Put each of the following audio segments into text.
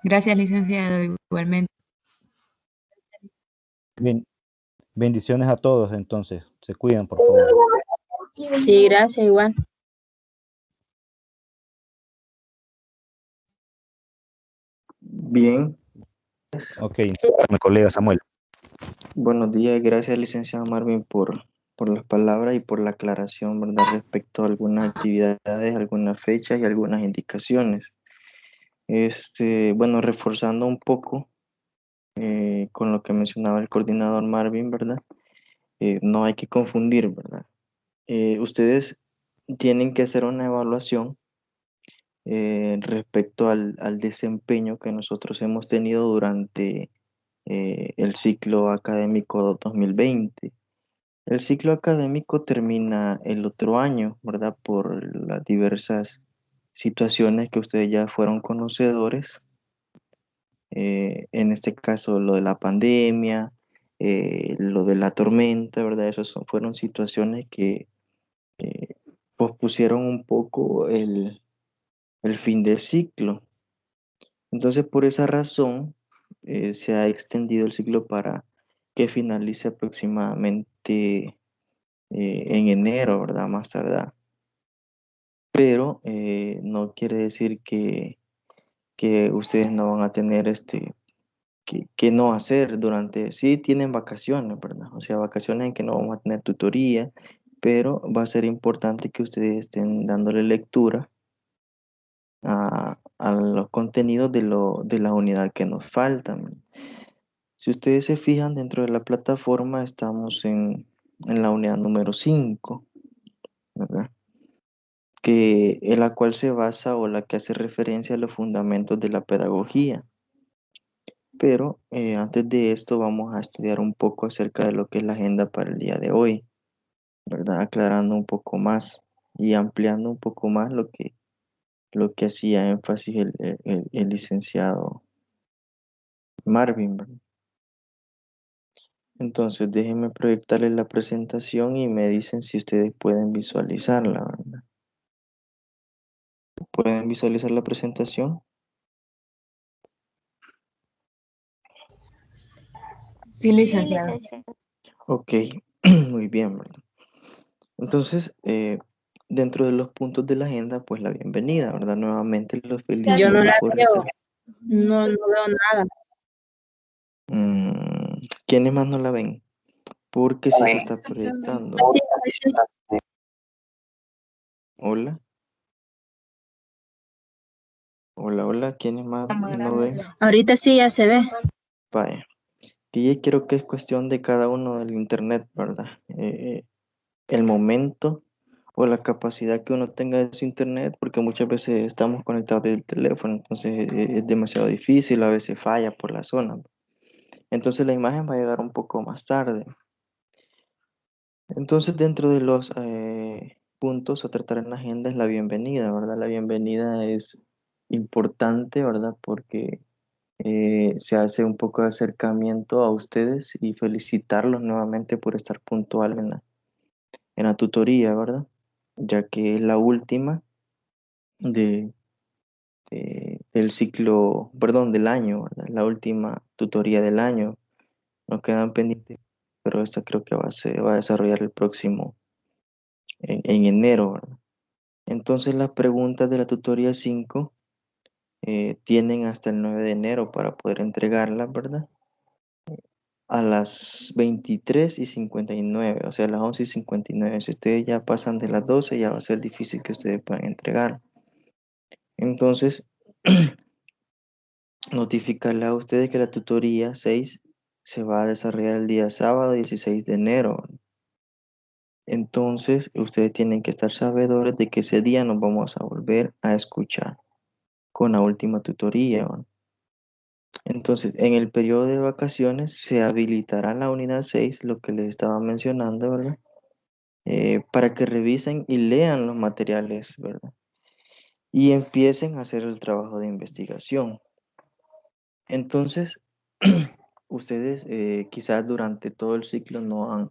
Gracias, licenciado, igualmente. Bien, bendiciones a todos entonces. Se cuidan, por favor. Sí, gracias, igual. Bien, Ok, mi colega Samuel. buenos días. Gracias, licenciado Marvin, por las palabras y por la aclaración, ¿verdad? Respecto a algunas actividades, algunas fechas y algunas indicaciones. Bueno, reforzando un poco con lo que mencionaba el coordinador Marvin, ¿verdad? No hay que confundir, ¿verdad? Ustedes tienen que hacer una evaluación respecto al desempeño que nosotros hemos tenido durante el ciclo académico 2020. El ciclo académico termina el otro año, ¿verdad? Por las diversas situaciones que ustedes ya fueron conocedores. En este caso, lo de la pandemia, lo de la tormenta, ¿verdad? Fueron situaciones que eh, pospusieron un poco el fin del ciclo. Entonces, por esa razón, se ha extendido el ciclo para que finalice aproximadamente en enero, ¿verdad? Más tardar. Pero no quiere decir que ustedes no van a tener que no hacer durante, sí tienen vacaciones, ¿verdad? O sea, vacaciones en que no vamos a tener tutoría, pero va a ser importante que ustedes estén dándole lectura a los contenidos de la unidad que nos faltan. Si ustedes se fijan dentro de la plataforma, estamos en la unidad número 5, ¿verdad? En la cual se basa o la que hace referencia a los fundamentos de la pedagogía. Pero antes de esto vamos a estudiar un poco acerca de lo que es la agenda para el día de hoy, ¿verdad? Aclarando un poco más y ampliando un poco más lo que hacía énfasis el licenciado Marvin, ¿verdad? Entonces déjenme proyectarles la presentación y me dicen si ustedes pueden visualizarla, ¿verdad? ¿Pueden visualizar la presentación? Sí, Sí, licenciado. licenciado. Ok, muy bien, ¿verdad? Entonces, dentro de los puntos de la agenda, pues la bienvenida, ¿verdad? Nuevamente los Yo no felicito la por veo, estar. no veo nada. ¿Quiénes más no la ven? Porque sí se está proyectando. Hola, hola, hola, ¿quiénes más no ven? Ahorita sí ya se ve. Vaya, que yo creo que es cuestión de cada uno del internet, ¿verdad? El momento o la capacidad que uno tenga de su internet, porque muchas veces estamos conectados del teléfono, entonces es demasiado difícil, a veces falla por la zona. Entonces la imagen va a llegar un poco más tarde. Entonces dentro de los puntos a tratar en la agenda es la bienvenida, ¿verdad? La bienvenida es importante, ¿verdad? Porque se hace un poco de acercamiento a ustedes y felicitarlos nuevamente por estar puntual en la tutoría, ¿verdad? Ya que es la última de, del ciclo, perdón, del año, ¿verdad? La última tutoría del año. Nos quedan pendientes, pero esta creo que se va a desarrollar el próximo, en enero, ¿verdad? Entonces las preguntas de la tutoría 5 tienen hasta el 9 de enero para poder entregarlas, ¿verdad? A las 23:59, o sea, a las 11:59. Si ustedes ya pasan de las 12, ya va a ser difícil que ustedes puedan entregar. Entonces, notificarle a ustedes que la tutoría 6 se va a desarrollar el día sábado 16 de enero. Entonces, ustedes tienen que estar sabedores de que ese día nos vamos a volver a escuchar con la última tutoría, ¿no? Entonces, en el periodo de vacaciones se habilitará la unidad 6, lo que les estaba mencionando, ¿verdad? Para que revisen y lean los materiales, ¿verdad? Y empiecen a hacer el trabajo de investigación. Entonces, ustedes quizás durante todo el ciclo no han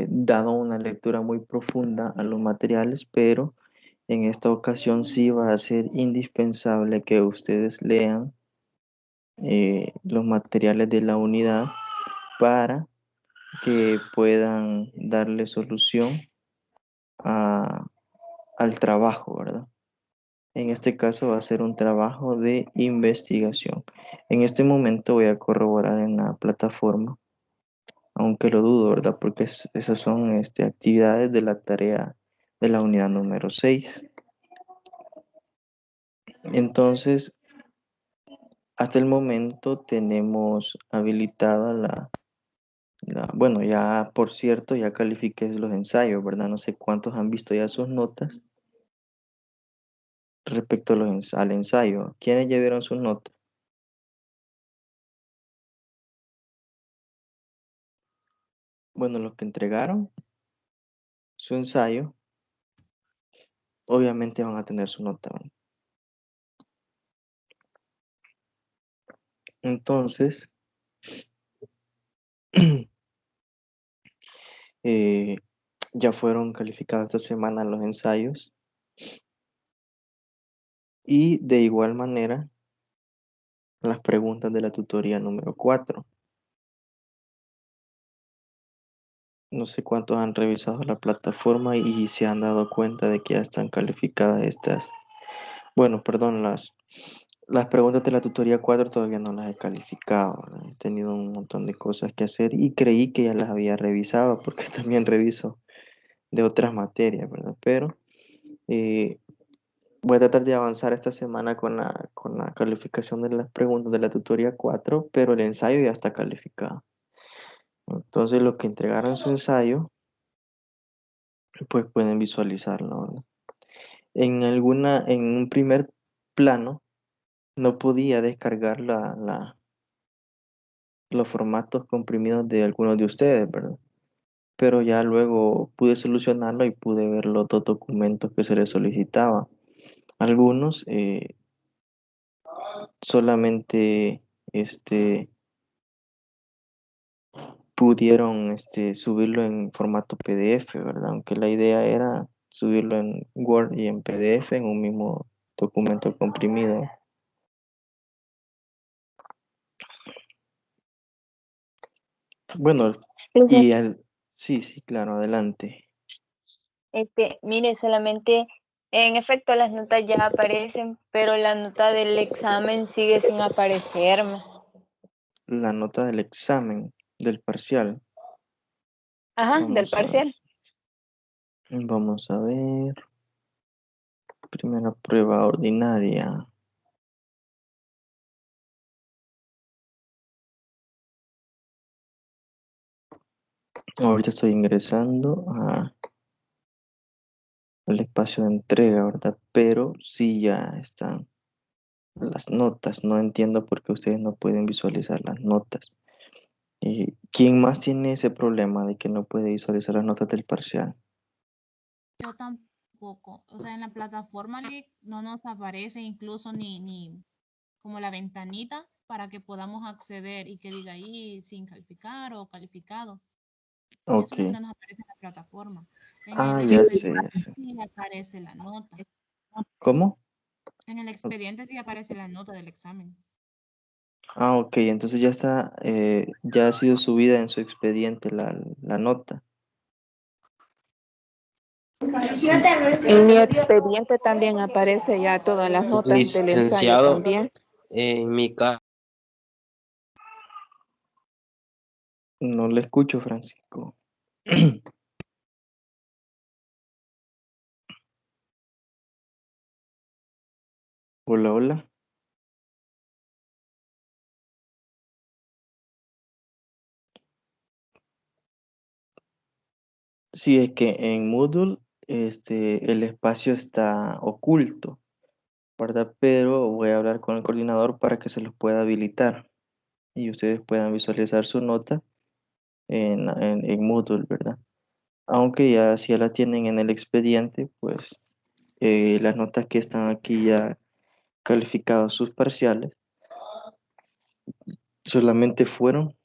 dado una lectura muy profunda a los materiales, pero en esta ocasión sí va a ser indispensable que ustedes lean los materiales de la unidad para que puedan darle solución al trabajo, ¿verdad? En este caso va a ser un trabajo de investigación. En este momento voy a corroborar en la plataforma, aunque lo dudo, ¿verdad? Porque esas son actividades de la tarea de la unidad número 6. Entonces, hasta el momento tenemos habilitada bueno, ya por cierto, ya califiqué los ensayos, ¿verdad? No sé cuántos han visto ya sus notas respecto a al ensayo. ¿Quiénes ya vieron sus notas? Bueno, los que entregaron su ensayo, obviamente van a tener su nota, ¿verdad? Entonces, eh, ya fueron calificados esta semana los ensayos y de igual manera las preguntas de la tutoría número 4. No sé cuántos han revisado la plataforma y se han dado cuenta de que ya están calificadas estas. Bueno, perdón, las preguntas de la tutoría 4 todavía no las he calificado, ¿verdad? He tenido un montón de cosas que hacer y creí que ya las había revisado porque también reviso de otras materias, ¿verdad? Pero eh, voy a tratar de avanzar esta semana con la calificación de las preguntas de la tutoría 4, pero el ensayo ya está calificado. Entonces, los que entregaron su ensayo, pues pueden visualizarlo, ¿verdad? En un primer plano, no podía descargar los formatos comprimidos de algunos de ustedes, ¿verdad? Pero ya luego pude solucionarlo y pude ver los dos documentos que se les solicitaba. Algunos solamente pudieron subirlo en formato PDF, ¿verdad? Aunque la idea era subirlo en Word y en PDF en un mismo documento comprimido. Bueno, y sí, sí, claro, adelante. Mire, solamente, en efecto, las notas ya aparecen, pero la nota del examen sigue sin aparecerme. La nota del examen, del parcial. Ajá, del Vamos a ver. parcial. Vamos a ver. Primera prueba ordinaria. Ahorita estoy ingresando al espacio de entrega, ¿verdad? Pero sí ya están las notas. No entiendo por qué ustedes no pueden visualizar las notas. ¿Y quién más tiene ese problema de que no puede visualizar las notas del parcial? Yo tampoco. O sea, en la plataforma no nos aparece incluso ni como la ventanita para que podamos acceder y que diga ahí sin calificar o calificado. Eso Ok. es lo que no nos aparece en la plataforma. En Ah, el ya sé, ya expediente sé. sí aparece la nota. ¿Cómo? En el expediente sí aparece la nota del examen. Ah, ok. Entonces ya está, ya ha sido subida en su expediente la nota. En mi expediente también aparece ya todas las notas del ensayo Licenciado, también. en mi caso, No le escucho, Francisco. Hola, hola. Sí, es que en Moodle el espacio está oculto, ¿verdad? Pero voy a hablar con el coordinador para que se los pueda habilitar y ustedes puedan visualizar su nota en Moodle, ¿verdad? Aunque ya si ya la tienen en el expediente, pues las notas que están aquí ya calificadas sus parciales solamente fueron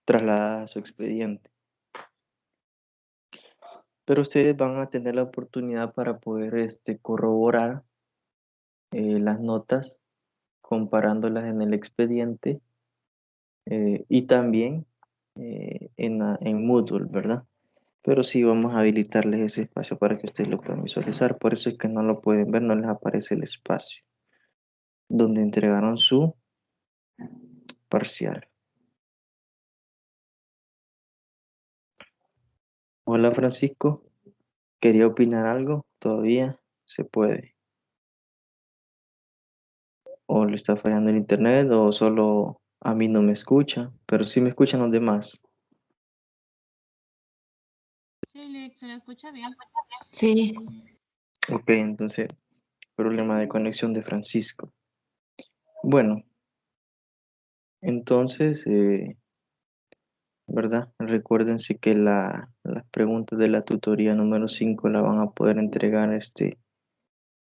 trasladadas a su expediente. Pero ustedes van a tener la oportunidad para poder corroborar las notas comparándolas en el expediente y también en Moodle, ¿verdad? Pero sí vamos a habilitarles ese espacio para que ustedes lo puedan visualizar. Por eso es que no lo pueden ver, no les aparece el espacio donde entregaron su parcial. Hola Francisco, ¿quería opinar algo? ¿Todavía se puede? ¿O le está fallando el internet o solo a mí no me escucha? Pero sí me escuchan los demás. Sí, se le escucha bien. Sí. Ok, entonces, problema de conexión de Francisco. Bueno, entonces, ¿verdad? Recuérdense que las preguntas de la tutoría número 5 la van a poder entregar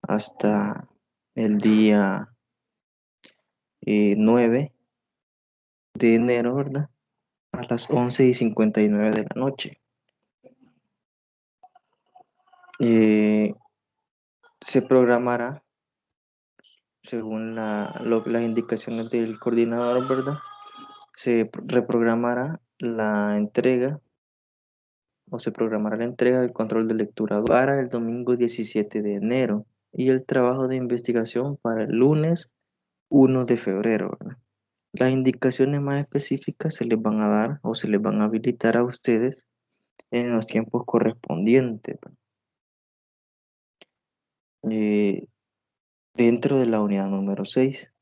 hasta el día 9 de enero, ¿verdad? A las 11:59 de la noche. Se programará según las indicaciones del coordinador, ¿verdad? Se reprogramará la entrega o se programará la entrega del control de lectura para el domingo 17 de enero y el trabajo de investigación para el lunes 1 de febrero, ¿verdad? Las indicaciones más específicas se les van a dar o se les van a habilitar a ustedes en los tiempos correspondientes, ¿verdad? Dentro de la unidad número 6.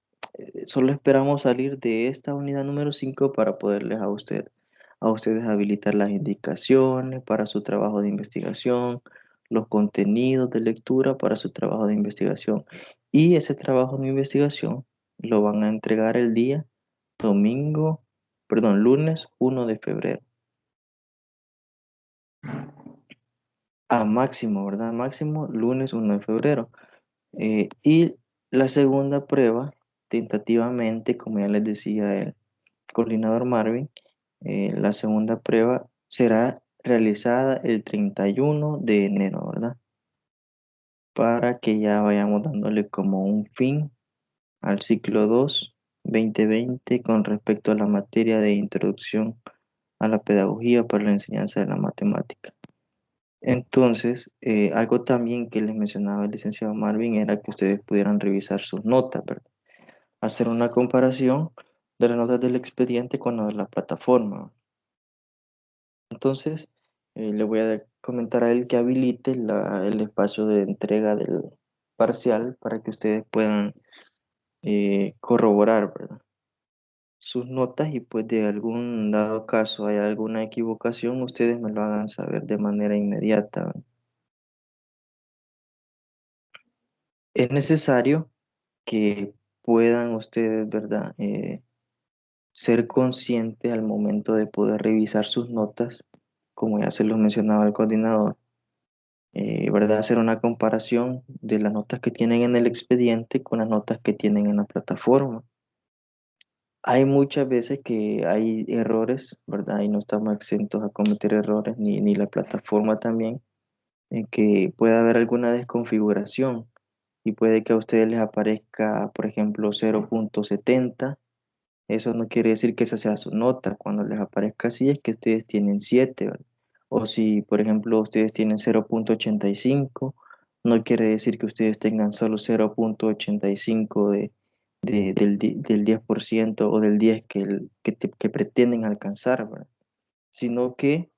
Solo esperamos salir de esta unidad número 5 para poderles a ustedes habilitar las indicaciones para su trabajo de investigación, los contenidos de lectura para su trabajo de investigación. Y ese trabajo de investigación lo van a entregar el día lunes 1 de febrero. A máximo, ¿verdad? Máximo lunes 1 de febrero. Y la segunda prueba, tentativamente, como ya les decía el coordinador Marvin, la segunda prueba será realizada el 31 de enero, ¿verdad? Para que ya vayamos dándole como un fin al ciclo 2 2020 con respecto a la materia de introducción a la pedagogía para la enseñanza de la matemática. Entonces, algo también que les mencionaba el licenciado Marvin era que ustedes pudieran revisar sus notas, ¿verdad? Hacer una comparación de las notas del expediente con las de la plataforma. Entonces, le voy a comentar a él que habilite el espacio de entrega del parcial para que ustedes puedan corroborar, ¿verdad? Sus notas y pues de algún dado caso hay alguna equivocación, ustedes me lo hagan saber de manera inmediata, ¿verdad? Es necesario que puedan ustedes, ¿verdad? Ser conscientes al momento de poder revisar sus notas, como ya se los mencionaba el coordinador, ¿verdad? Hacer una comparación de las notas que tienen en el expediente con las notas que tienen en la plataforma. Hay muchas veces que hay errores, ¿verdad? Y no estamos exentos a cometer errores, ni la plataforma también, en que puede haber alguna desconfiguración y puede que a ustedes les aparezca, por ejemplo, 0.70. Eso no quiere decir que esa sea su nota. Cuando les aparezca así es que ustedes tienen 7, ¿verdad? O si, por ejemplo, ustedes tienen 0.85, no quiere decir que ustedes tengan solo 0.85 del 10% o del 10 que pretenden alcanzar, ¿verdad? Sino que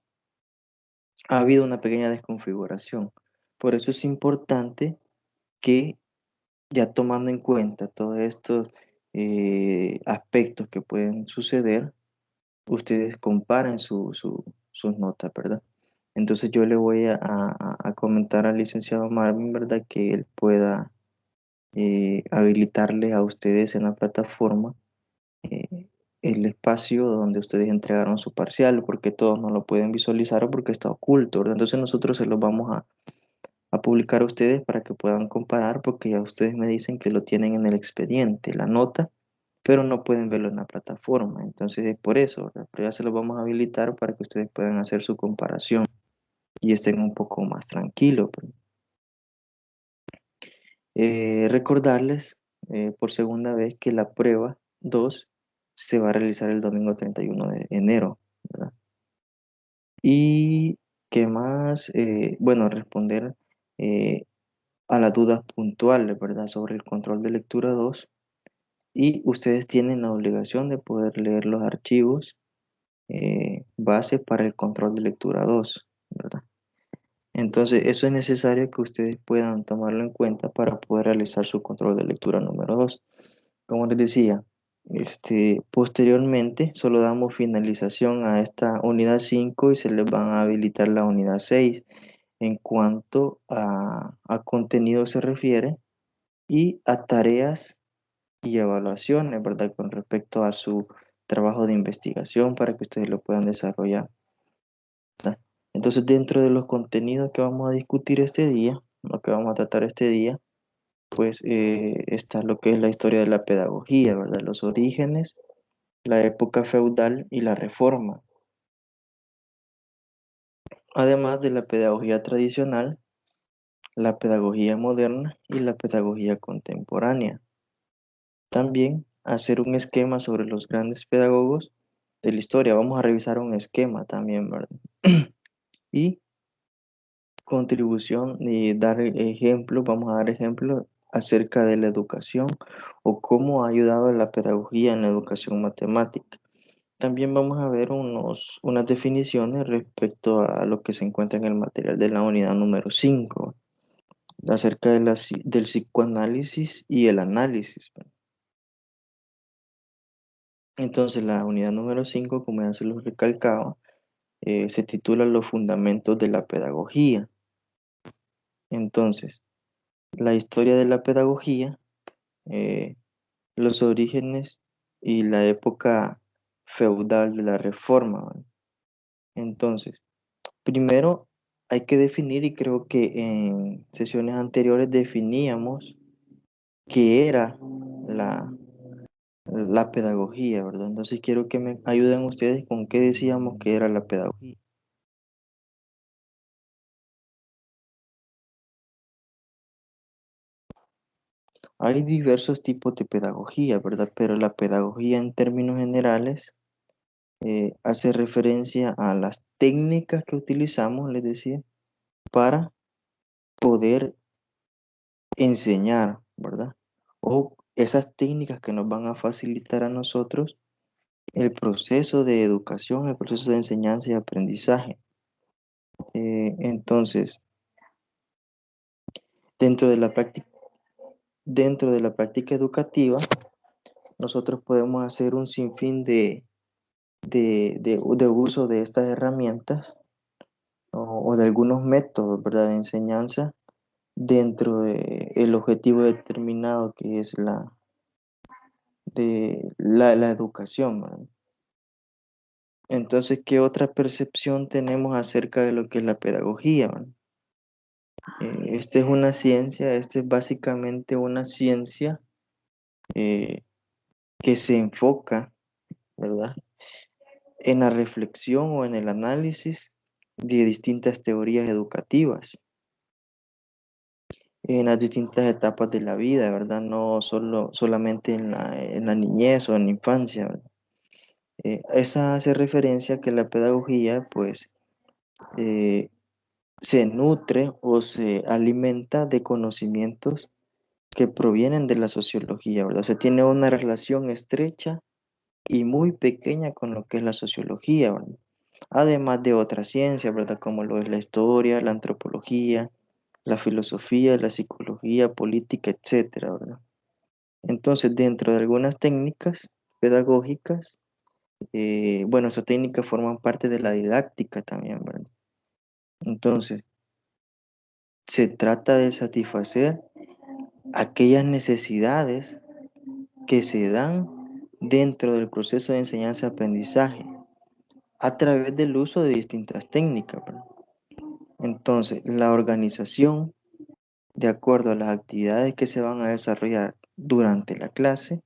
ha habido una pequeña desconfiguración. Por eso es importante que, ya tomando en cuenta todos estos aspectos que pueden suceder, ustedes comparen sus notas, ¿verdad? Entonces yo le voy a comentar al licenciado Marvin, ¿verdad? Que él pueda habilitarle a ustedes en la plataforma eh, el espacio donde ustedes entregaron su parcial, porque todos no lo pueden visualizar o porque está oculto, ¿verdad? Entonces nosotros se los vamos a publicar a ustedes para que puedan comparar, porque ya ustedes me dicen que lo tienen en el expediente, la nota, pero no pueden verlo en la plataforma. Entonces es por eso, ¿verdad? Pero ya se los vamos a habilitar para que ustedes puedan hacer su comparación y estén un poco más tranquilos, pues. Recordarles por segunda vez que la prueba 2 se va a realizar el domingo 31 de enero, ¿verdad? Y qué más, bueno, responder a las dudas puntuales, ¿verdad? Sobre el control de lectura 2. Y ustedes tienen la obligación de poder leer los archivos base para el control de lectura 2, ¿verdad? Entonces, eso es necesario que ustedes puedan tomarlo en cuenta para poder realizar su control de lectura número 2. Como les decía, posteriormente solo damos finalización a esta unidad 5 y se les van a habilitar la unidad 6 en cuanto a contenido se refiere y a tareas y evaluaciones, ¿verdad? Con respecto a su trabajo de investigación para que ustedes lo puedan desarrollar, ¿verdad? Entonces, dentro de los contenidos que vamos a discutir este día, lo que vamos a tratar este día, pues está lo que es la historia de la pedagogía, ¿verdad? Los orígenes, la época feudal y la reforma. Además de la pedagogía tradicional, la pedagogía moderna y la pedagogía contemporánea. También hacer un esquema sobre los grandes pedagogos de la historia. Vamos a revisar un esquema también, ¿verdad? Y contribución y dar ejemplos, vamos a dar ejemplos acerca de la educación o cómo ha ayudado la pedagogía en la educación matemática. También vamos a ver unas definiciones respecto a lo que se encuentra en el material de la unidad número 5, acerca de del psicoanálisis y el análisis. Entonces, la unidad número 5, como ya se los recalcaba, se titula Los fundamentos de la pedagogía. Entonces, la historia de la pedagogía, eh, los orígenes y la época feudal de la reforma, ¿vale? Entonces, primero hay que definir, y creo que en sesiones anteriores definíamos qué era la pedagogía, ¿verdad? Entonces quiero que me ayuden ustedes con qué decíamos que era la pedagogía. Hay diversos tipos de pedagogía, ¿verdad? Pero la pedagogía en términos generales hace referencia a las técnicas que utilizamos, les decía, para poder enseñar, ¿verdad? O esas técnicas que nos van a facilitar a nosotros el proceso de educación, el proceso de enseñanza y aprendizaje. Entonces, dentro de la práctica educativa, nosotros podemos hacer un sinfín de uso de estas herramientas o de algunos métodos, ¿verdad? De enseñanza dentro del objetivo determinado que es la educación, ¿verdad? Entonces, ¿qué otra percepción tenemos acerca de lo que es la pedagogía, ¿verdad? Esta es una ciencia, esta es básicamente una ciencia que se enfoca, ¿verdad?, en la reflexión o en el análisis de distintas teorías educativas en las distintas etapas de la vida, ¿verdad? No solamente en la niñez o en la infancia, ¿verdad? Esa hace referencia a que la pedagogía, pues, se nutre o se alimenta de conocimientos que provienen de la sociología, ¿verdad? O sea, tiene una relación estrecha y muy pequeña con lo que es la sociología, ¿verdad? Además de otras ciencias, ¿verdad? Como lo es la historia, la antropología, la filosofía, la psicología, política, etcétera, ¿verdad? Entonces, dentro de algunas técnicas pedagógicas, bueno, esas técnicas forman parte de la didáctica también, ¿verdad? Entonces, se trata de satisfacer aquellas necesidades que se dan dentro del proceso de enseñanza-aprendizaje a través del uso de distintas técnicas, ¿verdad? Entonces, la organización, de acuerdo a las actividades que se van a desarrollar durante la clase,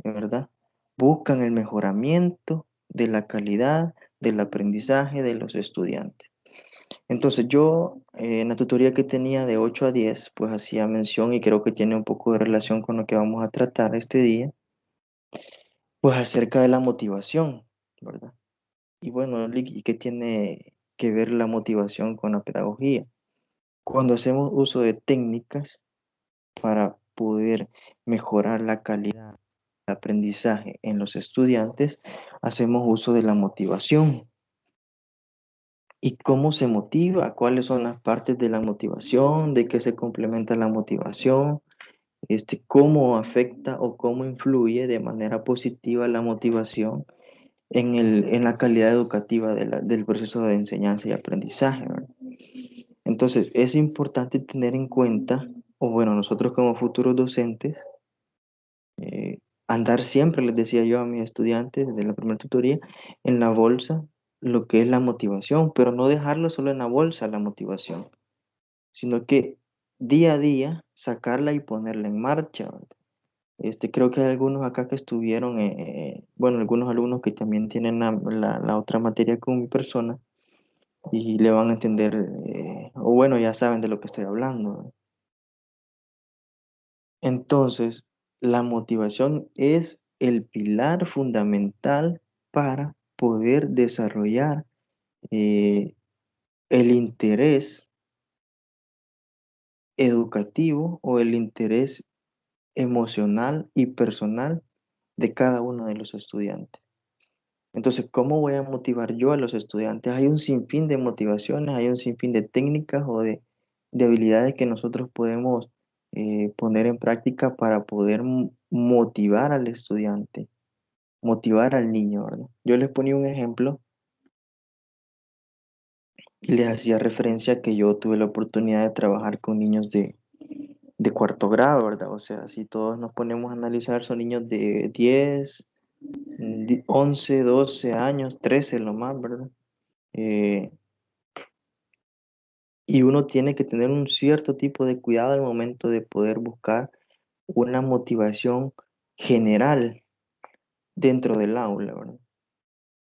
¿verdad?, buscan el mejoramiento de la calidad del aprendizaje de los estudiantes. Entonces yo en la tutoría que tenía de 8 a 10, pues hacía mención y creo que tiene un poco de relación con lo que vamos a tratar este día, pues acerca de la motivación, ¿verdad? Y bueno, ¿y qué tiene que ver la motivación con la pedagogía? Cuando hacemos uso de técnicas para poder mejorar la calidad del aprendizaje en los estudiantes, hacemos uso de la motivación. ¿Y cómo se motiva? ¿Cuáles son las partes de la motivación? ¿De qué se complementa la motivación? ¿Cómo afecta o cómo influye de manera positiva la motivación en la calidad educativa del proceso de enseñanza y aprendizaje, ¿verdad? Entonces, es importante tener en cuenta, o bueno, nosotros como futuros docentes, andar siempre, les decía yo a mis estudiantes desde la primera tutoría, en la bolsa lo que es la motivación, pero no dejarlo solo en la bolsa la motivación, sino que día a día sacarla y ponerla en marcha, ¿verdad? Creo que hay algunos acá que estuvieron, bueno, algunos alumnos que también tienen la otra materia con mi persona y le van a entender, o bueno, ya saben de lo que estoy hablando, ¿verdad? Entonces, la motivación es el pilar fundamental para poder desarrollar eh, el interés educativo o el interés emocional y personal de cada uno de los estudiantes. Entonces, ¿cómo voy a motivar yo a los estudiantes? Hay un sinfín de motivaciones, hay un sinfín de técnicas o de habilidades que nosotros podemos poner en práctica para poder motivar al estudiante, motivar al niño, ¿verdad? Yo les ponía un ejemplo y les hacía referencia a que yo tuve la oportunidad de trabajar con niños de cuarto grado, ¿verdad? O sea, si todos nos ponemos a analizar, son niños de 10, 11, 12 años, 13 lo más, ¿verdad? Eh, y uno tiene que tener un cierto tipo de cuidado al momento de poder buscar una motivación general dentro del aula, ¿verdad?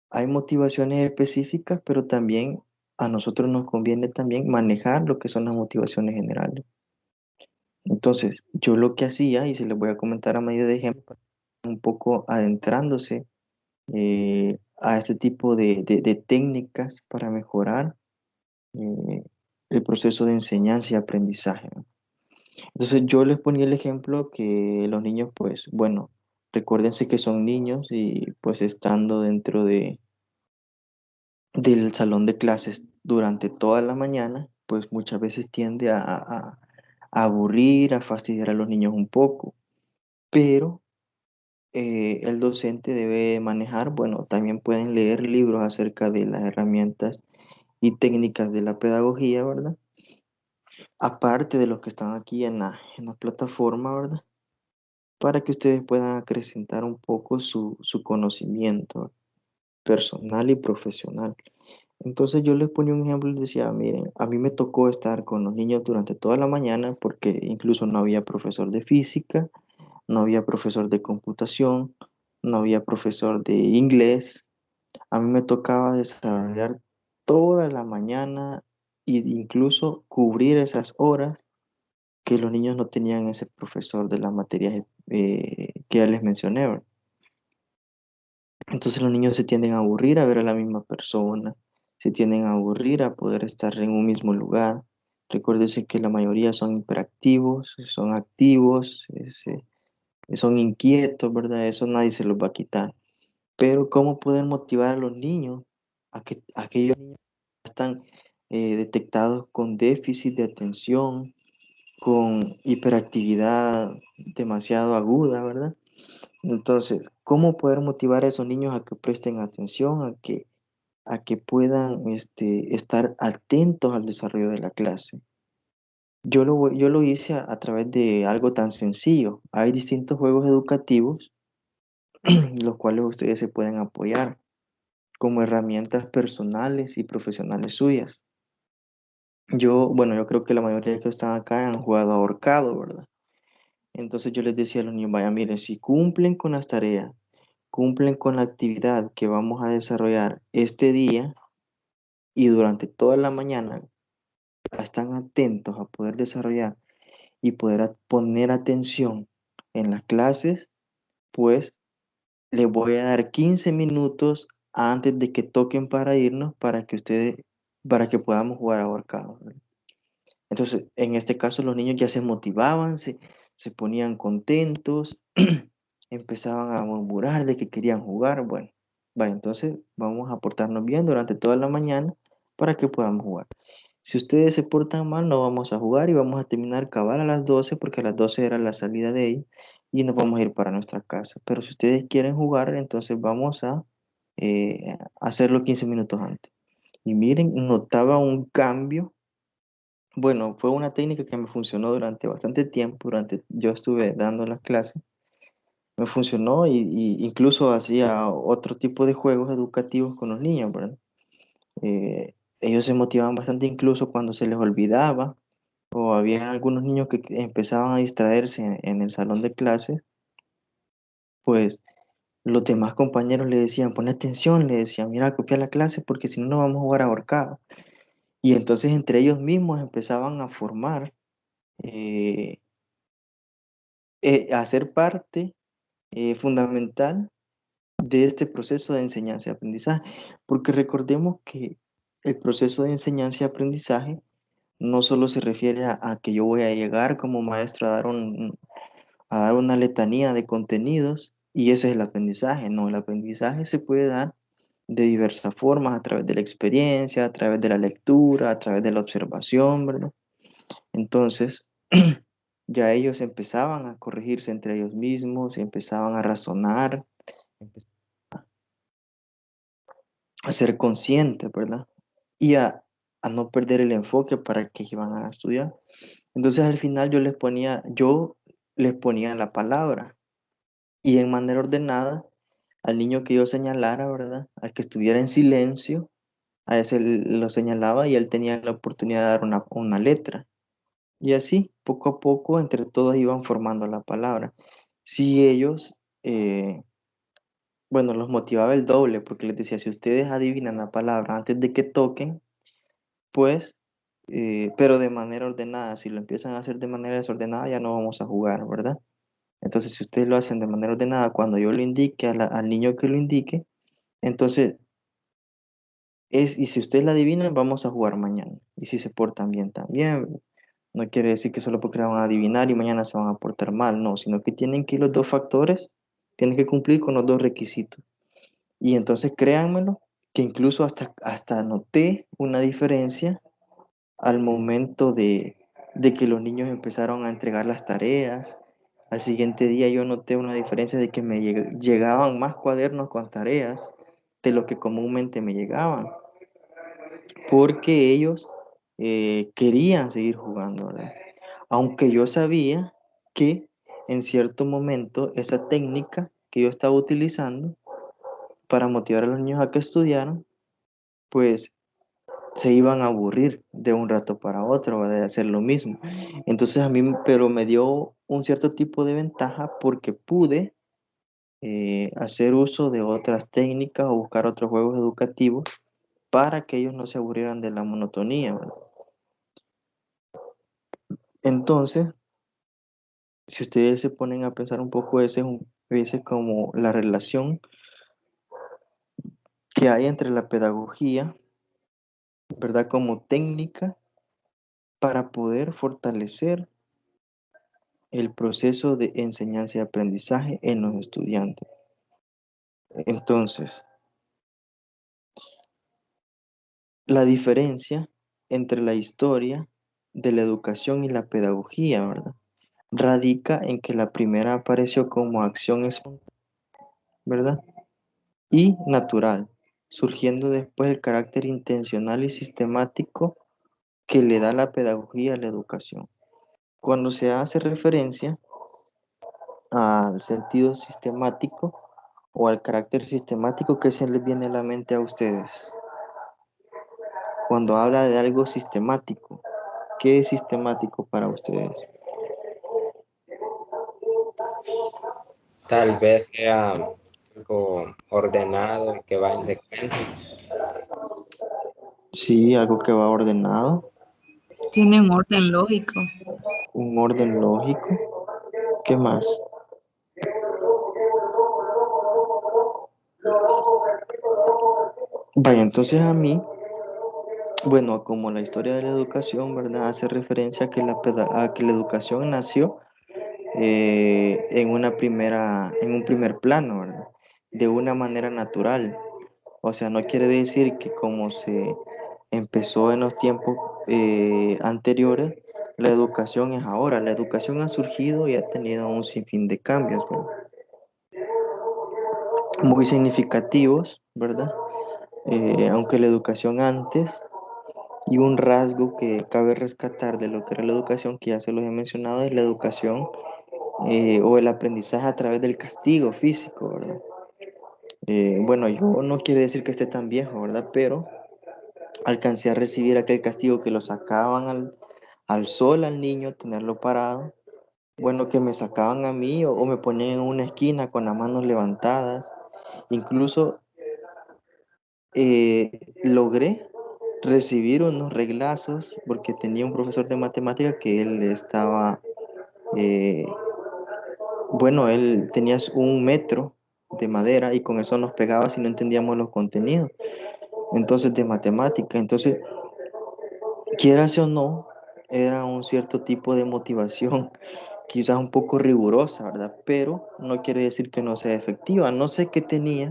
Hay motivaciones específicas, pero también a nosotros nos conviene también manejar lo que son las motivaciones generales. Entonces, yo lo que hacía, y se les voy a comentar a medida de ejemplo, un poco adentrándose a este tipo de técnicas para mejorar eh, el proceso de enseñanza y aprendizaje, ¿no? Entonces yo les ponía el ejemplo que los niños, pues bueno, recuérdense que son niños y pues estando dentro del salón de clases durante toda la mañana, pues muchas veces tiende a aburrir, a fastidiar a los niños un poco, pero el docente debe manejar, bueno, también pueden leer libros acerca de las herramientas y técnicas de la pedagogía, ¿verdad? Aparte de los que están aquí en la plataforma, ¿verdad? Para que ustedes puedan acrecentar un poco su conocimiento personal y profesional. Entonces yo les ponía un ejemplo y les decía, miren, a mí me tocó estar con los niños durante toda la mañana porque incluso no había profesor de física, no había profesor de computación, no había profesor de inglés. A mí me tocaba desarrollar toda la mañana e incluso cubrir esas horas que los niños no tenían ese profesor de las materias que ya les mencioné, ¿verdad? Entonces los niños se tienden a aburrir a ver a la misma persona, se tienden a aburrir a poder estar en un mismo lugar. Recuérdense que la mayoría son hiperactivos, son activos, son inquietos, ¿verdad? Eso nadie se los va a quitar. Pero ¿cómo poder motivar a los niños a que aquellos niños que están detectados con déficit de atención, con hiperactividad demasiado aguda, ¿verdad? Entonces, ¿cómo poder motivar a esos niños a que presten atención, a que puedan estar atentos al desarrollo de la clase? Yo lo hice a través de algo tan sencillo. Hay distintos juegos educativos, los cuales ustedes se pueden apoyar como herramientas personales y profesionales suyas. Bueno, yo creo que la mayoría de los que están acá han jugado ahorcado, ¿verdad? Entonces yo les decía a los niños, vaya, miren, si cumplen con las tareas, cumplen con la actividad que vamos a desarrollar este día y durante toda la mañana están atentos a poder desarrollar y poder poner atención en las clases, pues les voy a dar 15 minutos antes de que toquen para irnos para que podamos jugar ahorcado, ¿verdad? Entonces, en este caso, los niños ya se motivaban, se ponían contentos, empezaban a murmurar de que querían jugar. Bueno, vaya, entonces vamos a portarnos bien durante toda la mañana para que podamos jugar. Si ustedes se portan mal, no vamos a jugar y vamos a terminar cabal a las 12 porque a las 12 era la salida de ellos y nos vamos a ir para nuestra casa. Pero si ustedes quieren jugar, entonces vamos a hacerlo 15 minutos antes. Y miren, notaba un cambio. Bueno, fue una técnica que me funcionó durante bastante tiempo, yo estuve dando las clases, me funcionó y incluso hacía otro tipo de juegos educativos con los niños, ¿verdad? Ellos se motivaban bastante incluso cuando se les olvidaba o había algunos niños que empezaban a distraerse en el salón de clases, pues los demás compañeros le decían, pon atención, le decían, mira, copia la clase porque si no, no vamos a jugar ahorcado. Y entonces entre ellos mismos empezaban a formar, eh, a ser parte fundamental de este proceso de enseñanza y aprendizaje, porque recordemos que el proceso de enseñanza y aprendizaje no solo se refiere a que yo voy a llegar como maestro a dar una letanía de contenidos y ese es el aprendizaje. No, el aprendizaje se puede dar de diversas formas, a través de la experiencia, a través de la lectura, a través de la observación, ¿verdad? Entonces, ya ellos empezaban a corregirse entre ellos mismos, empezaban a razonar, a ser conscientes, ¿verdad? Y a no perder el enfoque para que iban a estudiar. Entonces al final yo les ponía la palabra y en manera ordenada al niño que yo señalara, ¿verdad? Al que estuviera en silencio, a ese lo señalaba y él tenía la oportunidad de dar una letra. Y así, poco a poco, entre todos iban formando la palabra. Si ellos, bueno, los motivaba el doble, porque les decía, si ustedes adivinan la palabra antes de que toquen, pues, pero de manera ordenada, si lo empiezan a hacer de manera desordenada, ya no vamos a jugar, ¿verdad? Entonces, si ustedes lo hacen de manera ordenada, cuando yo lo indique al niño que lo indique, entonces, y si ustedes la adivinan, vamos a jugar mañana. Y si se portan bien también, no quiere decir que solo porque la van a adivinar y mañana se van a portar mal, no, sino que tienen que ir los dos factores, tienen que cumplir con los dos requisitos. Y entonces créanmelo, que incluso hasta noté una diferencia al momento de que los niños empezaron a entregar las tareas. Al siguiente día yo noté una diferencia de que me llegaban más cuadernos con tareas de lo que comúnmente me llegaban, porque ellos querían seguir jugando, ¿verdad? Aunque yo sabía que en cierto momento esa técnica que yo estaba utilizando para motivar a los niños a que estudiaran, pues se iban a aburrir de un rato para otro, ¿verdad? De hacer lo mismo. Entonces a mí, pero me dio un cierto tipo de ventaja porque pude hacer uso de otras técnicas o buscar otros juegos educativos para que ellos no se aburrieran de la monotonía, ¿verdad? Entonces, si ustedes se ponen a pensar un poco, ese es como la relación que hay entre la pedagogía, ¿verdad? Como técnica para poder fortalecer el proceso de enseñanza y aprendizaje en los estudiantes. Entonces, la diferencia entre la historia de la educación y la pedagogía, ¿verdad? Radica en que la primera apareció como acción espontánea, ¿verdad? Y natural, surgiendo después el carácter intencional y sistemático que le da la pedagogía a la educación. Cuando se hace referencia al sentido sistemático o al carácter sistemático, ¿qué se les viene a la mente a ustedes? Cuando habla de algo sistemático, ¿qué es sistemático para ustedes? Tal vez sea algo ordenado que va en secuencia. Sí, algo que va ordenado, Tiene un orden lógico. un orden lógico. ¿Qué más? Vaya, entonces a mí, bueno, como la historia de la educación, ¿verdad? Hace referencia a que a que la educación nació en un primer plano, ¿verdad? De una manera natural. O sea, no quiere decir que como se empezó en los tiempos anteriores, la educación es ahora. La educación ha surgido y ha tenido un sinfín de cambios, ¿verdad? Muy significativos, ¿verdad? Aunque la educación antes, y un rasgo que cabe rescatar de lo que era la educación, que ya se los he mencionado, es la educación o el aprendizaje a través del castigo físico, ¿verdad? Bueno, yo no quiere decir que esté tan viejo, ¿verdad? Pero alcancé a recibir aquel castigo que lo sacaban al sol al niño, tenerlo parado. Bueno, que me sacaban a mí o me ponían en una esquina con las manos levantadas. Incluso logré recibir unos reglazos porque tenía un profesor de matemática que él estaba, eh, bueno, él tenía un metro de madera y con eso nos pegaba si no entendíamos los contenidos, entonces de matemática. Entonces, quieras o no, era un cierto tipo de motivación, quizás un poco rigurosa, ¿verdad? Pero no quiere decir que no sea efectiva. No sé qué tenía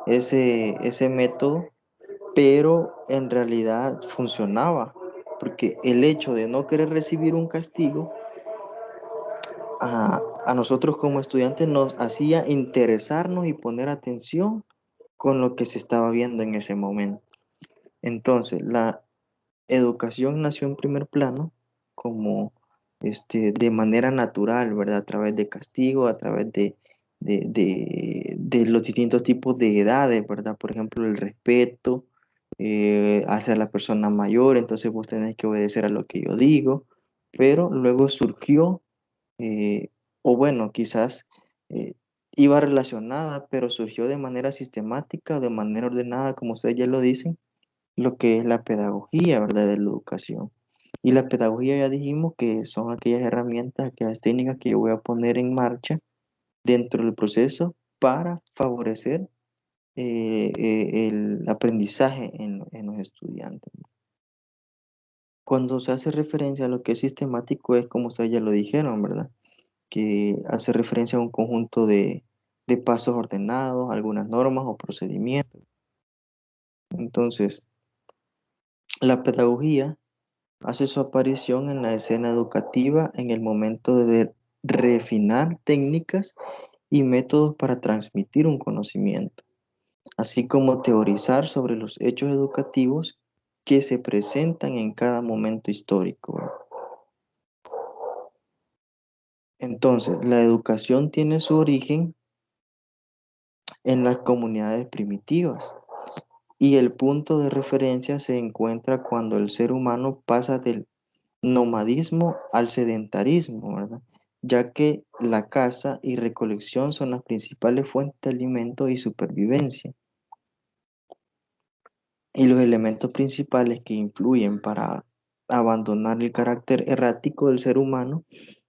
ese método, pero en realidad funcionaba, porque el hecho de no querer recibir un castigo a nosotros como estudiantes nos hacía interesarnos y poner atención con lo que se estaba viendo en ese momento. Entonces, la educación nació en primer plano como de manera natural, ¿verdad? A través de castigo, a través de los distintos tipos de edades, ¿verdad? Por ejemplo, el respeto hacia la persona mayor, entonces vos tenés que obedecer a lo que yo digo, pero luego surgió, eh, o bueno, quizás eh, iba relacionada, pero surgió de manera sistemática, de manera ordenada, como ustedes ya lo dicen, lo que es la pedagogía, ¿verdad? De la educación. Y la pedagogía ya dijimos que son aquellas herramientas, aquellas técnicas que yo voy a poner en marcha dentro del proceso para favorecer el aprendizaje en los estudiantes. Cuando se hace referencia a lo que es sistemático es como ustedes ya lo dijeron, ¿verdad? Que hace referencia a un conjunto de pasos ordenados, algunas normas o procedimientos. Entonces, la pedagogía hace su aparición en la escena educativa en el momento de refinar técnicas y métodos para transmitir un conocimiento, así como teorizar sobre los hechos educativos que se presentan en cada momento histórico. Entonces, la educación tiene su origen en las comunidades primitivas y el punto de referencia se encuentra cuando el ser humano pasa del nomadismo al sedentarismo, ¿verdad? Ya que la caza y recolección son las principales fuentes de alimento y supervivencia. Y los elementos principales que influyen para abandonar el carácter errático del ser humano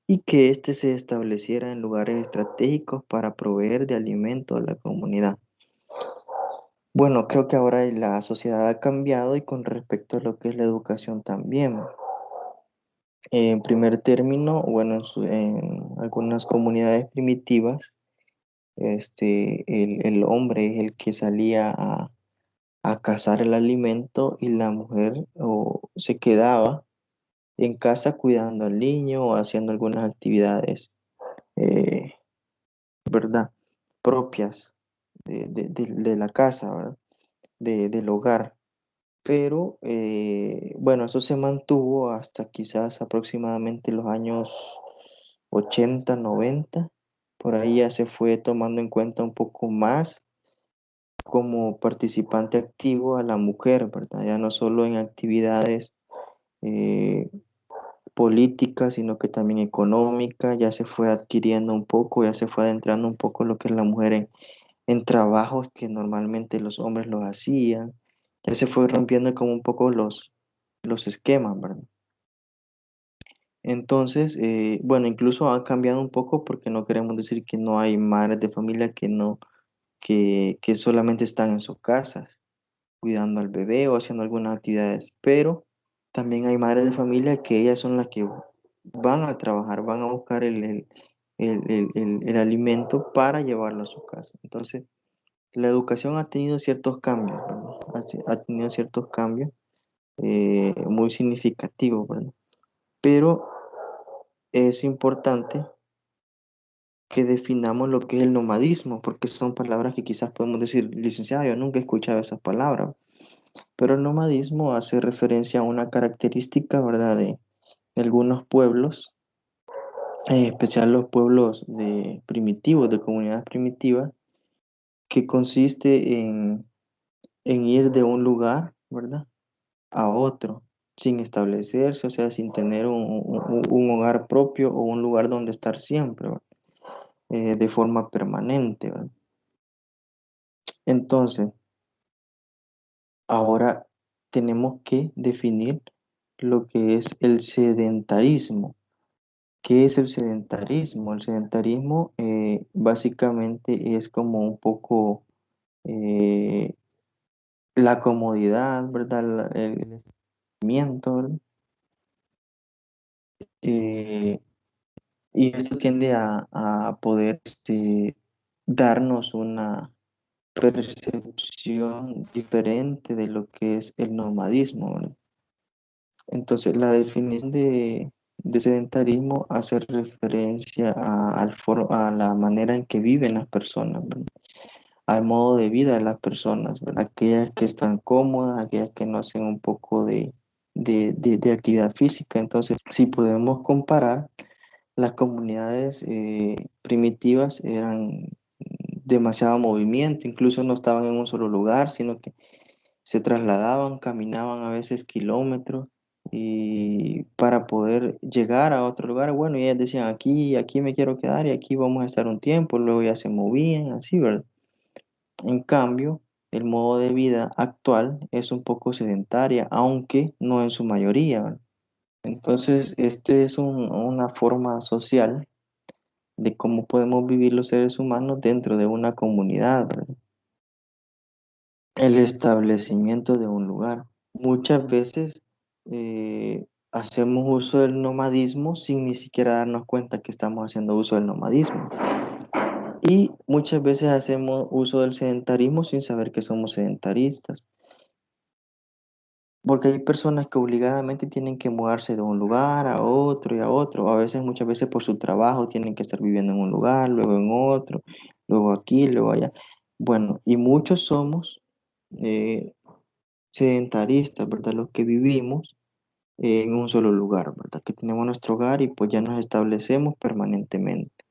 y que éste se estableciera en lugares estratégicos para proveer de alimento a la comunidad. Bueno, creo que ahora la sociedad ha cambiado y con respecto a lo que es la educación también. En primer término, bueno, en algunas comunidades primitivas, el hombre es el que salía a cazar el alimento y la mujer se quedaba en casa cuidando al niño o haciendo algunas actividades, eh, ¿verdad? Propias de la casa, ¿verdad? Del hogar. Pero bueno, eso se mantuvo hasta quizás aproximadamente los años 80, 90. Por ahí ya se fue tomando en cuenta un poco más como participante activo a la mujer, ¿verdad? Ya no solo en actividades eh, políticas, sino que también económicas, ya se fue adquiriendo un poco, ya se fue adentrando un poco lo que es la mujer en trabajos que normalmente los hombres los hacían. Ya se fue rompiendo como un poco los esquemas, ¿verdad? Entonces, bueno, incluso ha cambiado un poco porque no queremos decir que no hay madres de familia que no, que solamente están en sus casas cuidando al bebé o haciendo algunas actividades, pero también hay madres de familia que ellas son las que van a trabajar, van a buscar el alimento para llevarlo a su casa. Entonces, la educación ha tenido ciertos cambios, ¿verdad? Ha tenido ciertos cambios muy significativos, ¿verdad? Pero es importante que definamos lo que es el nomadismo, porque son palabras que quizás podemos decir, licenciado, yo nunca he escuchado esas palabras, pero el nomadismo hace referencia a una característica, ¿verdad?, de algunos pueblos, en especial los pueblos primitivos, de comunidades primitivas, que consiste en ir de un lugar, ¿verdad?, a otro, sin establecerse, o sea, sin tener un hogar propio o un lugar donde estar siempre, ¿verdad? De forma permanente, ¿verdad? Entonces, ahora tenemos que definir lo que es el sedentarismo. ¿Qué es el sedentarismo? El sedentarismo básicamente es como un poco eh, la comodidad, ¿verdad? El estiramiento, ¿verdad? Eh, y esto tiende a poder darnos una percepción diferente de lo que es el nomadismo, ¿verdad? Entonces, la definición de sedentarismo hace referencia a la manera en que viven las personas, ¿verdad? Al modo de vida de las personas, ¿verdad? Aquellas que están cómodas, aquellas que no hacen un poco de actividad física. Entonces, si podemos comparar, las comunidades primitivas eran demasiado movimiento, incluso no estaban en un solo lugar, sino que se trasladaban, caminaban a veces kilómetros y para poder llegar a otro lugar, bueno, y ellas decían aquí me quiero quedar y aquí vamos a estar un tiempo, luego ya se movían, así, ¿verdad? En cambio, el modo de vida actual es un poco sedentaria, aunque no en su mayoría, ¿verdad? Entonces, este es una forma social de cómo podemos vivir los seres humanos dentro de una comunidad, ¿verdad? El establecimiento de un lugar. Muchas veces hacemos uso del nomadismo sin ni siquiera darnos cuenta que estamos haciendo uso del nomadismo. Y muchas veces hacemos uso del sedentarismo sin saber que somos sedentaristas. Porque hay personas que obligadamente tienen que mudarse de un lugar a otro y a otro. A veces, muchas veces por su trabajo tienen que estar viviendo en un lugar, luego en otro, luego aquí, luego allá. Bueno, y muchos somos eh, sedentaristas, ¿verdad? Los que vivimos en un solo lugar, ¿verdad? Que tenemos nuestro hogar y pues ya nos establecemos permanentemente.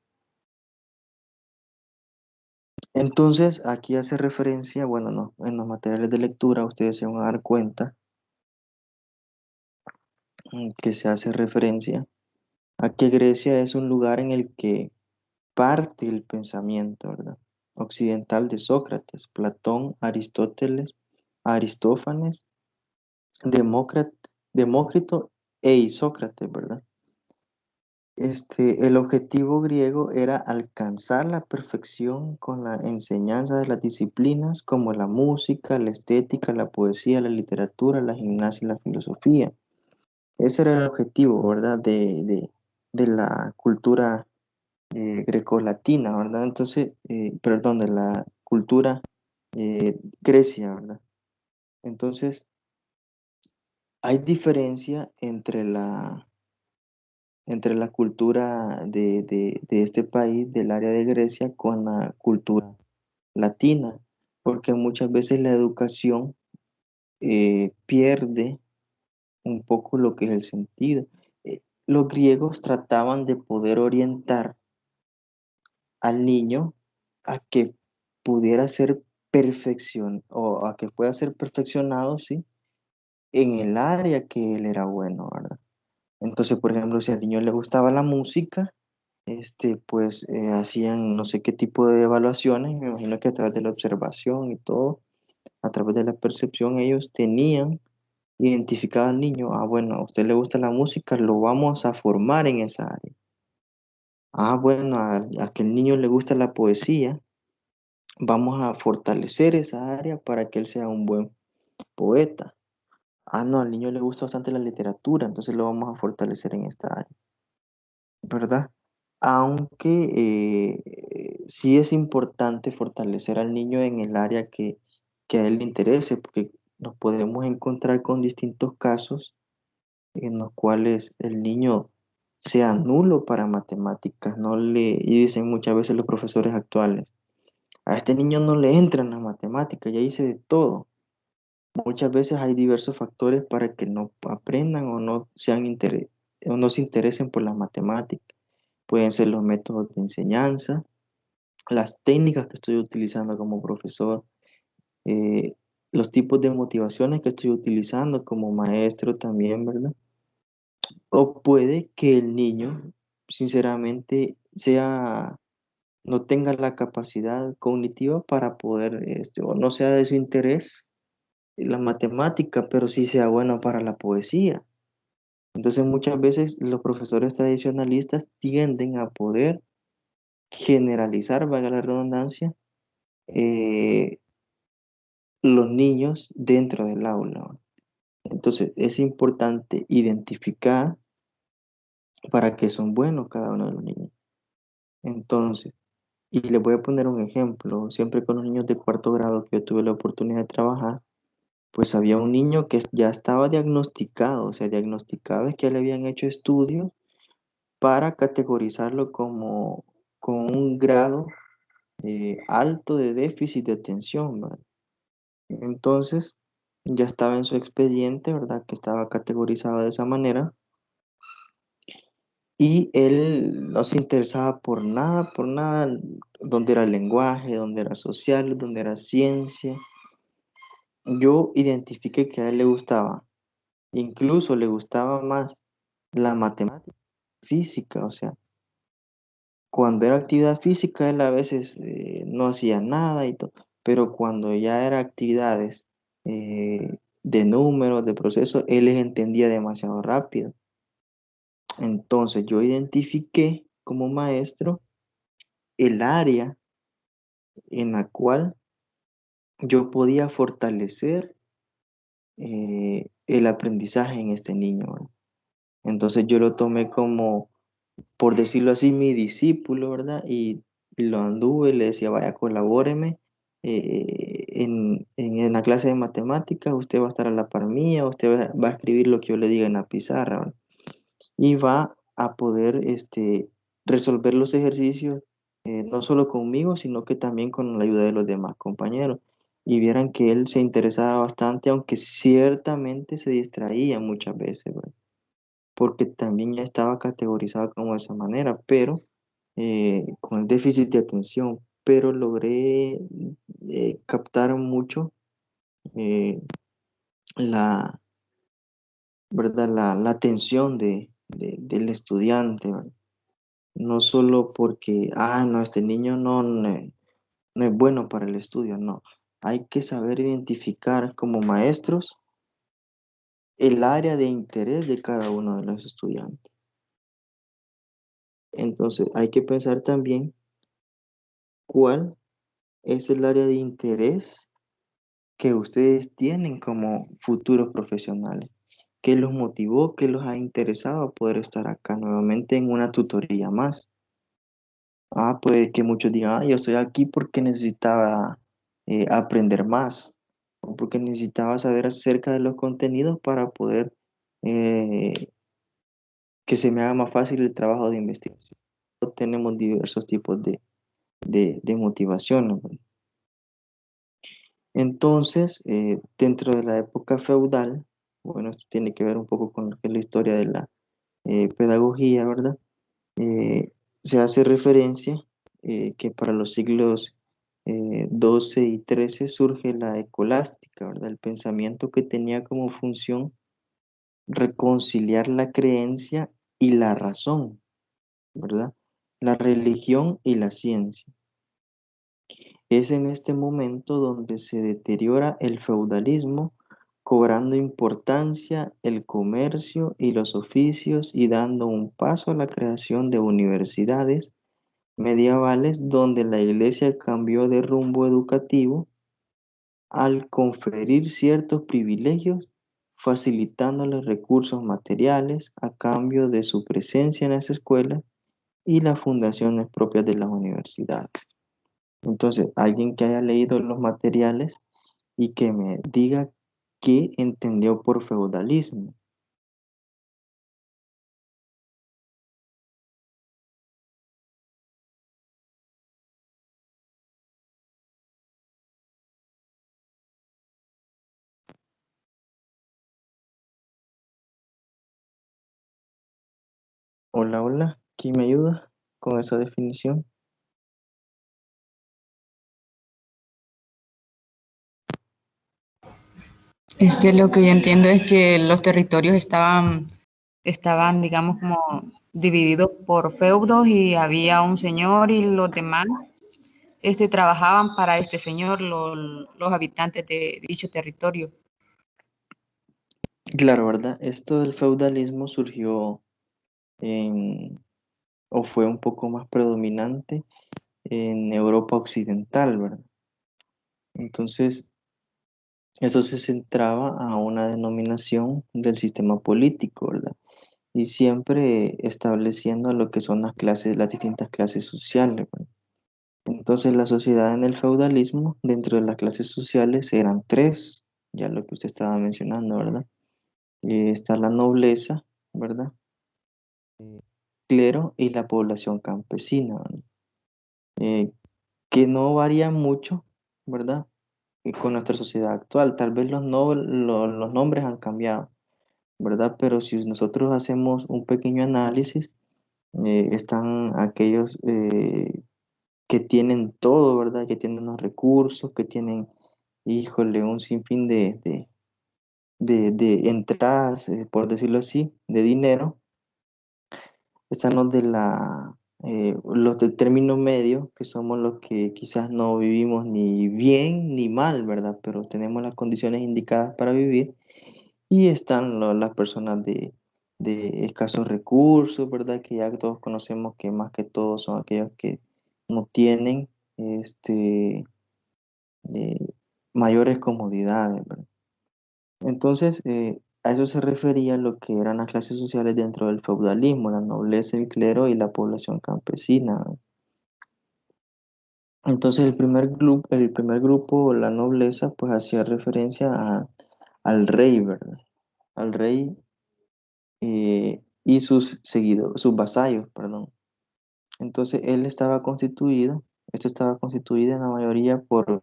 Entonces, aquí hace referencia, bueno, no, en los materiales de lectura ustedes se van a dar cuenta que se hace referencia a que Grecia es un lugar en el que parte el pensamiento, ¿verdad? Occidental de Sócrates, Platón, Aristóteles, Aristófanes, Demócrito e Isócrates, ¿verdad? El objetivo griego era alcanzar la perfección con la enseñanza de las disciplinas como la música, la estética, la poesía, la literatura, la gimnasia y la filosofía. Ese era el objetivo, ¿verdad? De la cultura grecolatina, ¿verdad? Entonces, perdón, de la cultura grecia, ¿verdad? Entonces, hay diferencia entre la cultura de este país, del área de Grecia, con la cultura latina, porque muchas veces la educación pierde un poco lo que es el sentido. Los griegos trataban de poder orientar al niño a que pudiera ser perfección o a que pueda ser perfeccionado, ¿sí? En el área que él era bueno, ¿verdad? Entonces, por ejemplo, si al niño le gustaba la música, pues hacían no sé qué tipo de evaluaciones, me imagino que a través de la observación y todo, a través de la percepción, ellos tenían identificado al niño. Bueno, a usted le gusta la música, lo vamos a formar en esa área. Bueno, a que el niño le gusta la poesía, vamos a fortalecer esa área para que él sea un buen poeta. No, al niño le gusta bastante la literatura, entonces lo vamos a fortalecer en esta área, ¿verdad? Aunque sí es importante fortalecer al niño en el área que a él le interese, porque nos podemos encontrar con distintos casos en los cuales el niño sea nulo para matemáticas, y dicen muchas veces los profesores actuales, a este niño no le entran las matemáticas, ya hice de todo. Muchas veces hay diversos factores para que no aprendan o no o no se interesen por las matemáticas. Pueden ser los métodos de enseñanza, las técnicas que estoy utilizando como profesor, eh, los tipos de motivaciones que estoy utilizando como maestro también, ¿verdad? O puede que el niño, sinceramente, no tenga la capacidad cognitiva para poder, o no sea de su interés la matemática, pero sí sea bueno para la poesía. Entonces, muchas veces los profesores tradicionalistas tienden a poder generalizar, valga la redundancia, eh, los niños dentro del aula. Entonces, es importante identificar para qué son buenos cada uno de los niños. Entonces, y les voy a poner un ejemplo, siempre con los niños de cuarto grado que yo tuve la oportunidad de trabajar, pues había un niño que ya estaba diagnosticado, o sea, diagnosticado es que le habían hecho estudios para categorizarlo como con un grado alto de déficit de atención, ¿verdad? Entonces, ya estaba en su expediente, ¿verdad? Que estaba categorizado de esa manera. Y él no se interesaba por nada, donde era el lenguaje, donde era social, donde era ciencia. Yo identifiqué que a él le gustaba, incluso le gustaba más la matemática, física, o sea, cuando era actividad física él a veces no hacía nada y todo, pero cuando ya era actividades de números, de procesos, él les entendía demasiado rápido. Entonces yo identifiqué como maestro el área en la cual yo podía fortalecer el aprendizaje en este niño, ¿verdad? Entonces yo lo tomé como, por decirlo así, mi discípulo, ¿verdad? Y lo anduve, le decía, vaya, colabóreme en la clase de matemáticas, usted va a estar a la par mía, usted va a escribir lo que yo le diga en la pizarra, ¿verdad? Y va a poder resolver los ejercicios no solo conmigo, sino que también con la ayuda de los demás compañeros. Y vieran que él se interesaba bastante, aunque ciertamente se distraía muchas veces, ¿verdad? Porque también ya estaba categorizado como de esa manera, pero con el déficit de atención, pero logré captar mucho eh, la, ¿verdad? La atención del estudiante, ¿verdad? No solo porque, no, este niño no es bueno para el estudio, no. Hay que saber identificar como maestros el área de interés de cada uno de los estudiantes. Entonces, hay que pensar también cuál es el área de interés que ustedes tienen como futuros profesionales. ¿Qué los motivó? ¿Qué los ha interesado a poder estar acá nuevamente en una tutoría más? Puede que muchos digan, yo estoy aquí porque necesitaba aprender más, o porque necesitaba saber acerca de los contenidos para poder eh, que se me haga más fácil el trabajo de investigación. Tenemos diversos tipos de motivación, ¿no? Entonces, dentro de la época feudal, bueno, esto tiene que ver un poco con lo que es la historia de la pedagogía, ¿verdad? Se hace referencia que para los siglos XII y XIII surge la escolástica, ¿verdad? El pensamiento que tenía como función reconciliar la creencia y la razón, ¿verdad? La religión y la ciencia. Es en este momento donde se deteriora el feudalismo, cobrando importancia el comercio y los oficios y dando un paso a la creación de universidades medievales donde la iglesia cambió de rumbo educativo al conferir ciertos privilegios, facilitándoles recursos materiales a cambio de su presencia en las escuelas y las fundaciones propias de las universidades. Entonces, alguien que haya leído los materiales y que me diga qué entendió por feudalismo. Hola, hola, ¿quién me ayuda con esa definición? Lo que yo entiendo es que los territorios estaban, digamos, como divididos por feudos y había un señor y los demás, trabajaban para este señor, los habitantes de dicho territorio. Claro, ¿verdad? Esto del feudalismo surgió o fue un poco más predominante en Europa occidental, ¿verdad? Entonces, eso se centraba a una denominación del sistema político, ¿verdad? Y siempre estableciendo lo que son las clases, las distintas clases sociales, ¿verdad? Entonces, la sociedad en el feudalismo, dentro de las clases sociales, eran tres, ya lo que usted estaba mencionando, ¿verdad? Está la nobleza, ¿verdad? Clero y la población campesina, ¿verdad? Eh, que no varía mucho, ¿verdad? Con nuestra sociedad actual. Tal vez los nombres han cambiado, ¿verdad? Pero si nosotros hacemos un pequeño análisis, están aquellos que tienen todo, ¿verdad? Que tienen los recursos, que tienen, híjole, un sinfín de entradas, por decirlo así, de dinero. Están los de término medio, que somos los que quizás no vivimos ni bien ni mal, ¿verdad? Pero tenemos las condiciones indicadas para vivir. Y están las personas de escasos recursos, ¿verdad? Que ya todos conocemos que más que todo son aquellos que no tienen eh, mayores comodidades, ¿verdad? Entonces, a eso se refería lo que eran las clases sociales dentro del feudalismo, la nobleza, el clero y la población campesina. Entonces, el primer grupo, la nobleza, pues hacía referencia al rey, ¿verdad? Al rey y sus vasallos, perdón. Entonces, esto estaba constituido en la mayoría por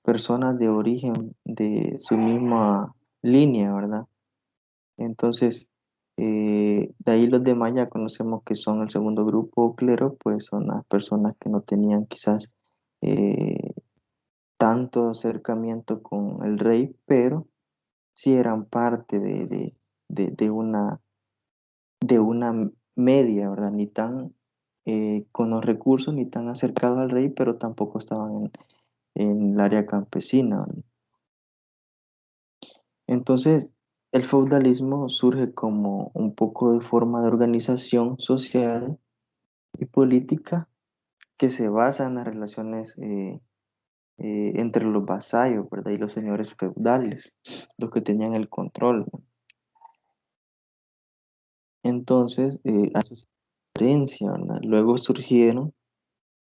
personas de origen de su misma línea, ¿verdad? Entonces, de ahí los demás ya conocemos que son el segundo grupo clero, pues son las personas que no tenían quizás eh, tanto acercamiento con el rey, pero sí eran parte de una media, ¿verdad? Ni tan con los recursos, ni tan acercados al rey, pero tampoco estaban en el área campesina, ¿verdad? Entonces, el feudalismo surge como un poco de forma de organización social y política que se basa en las relaciones entre los vasallos, ¿verdad? Y los señores feudales, los que tenían el control, ¿no? Entonces, a su diferencia, ¿verdad? Luego surgieron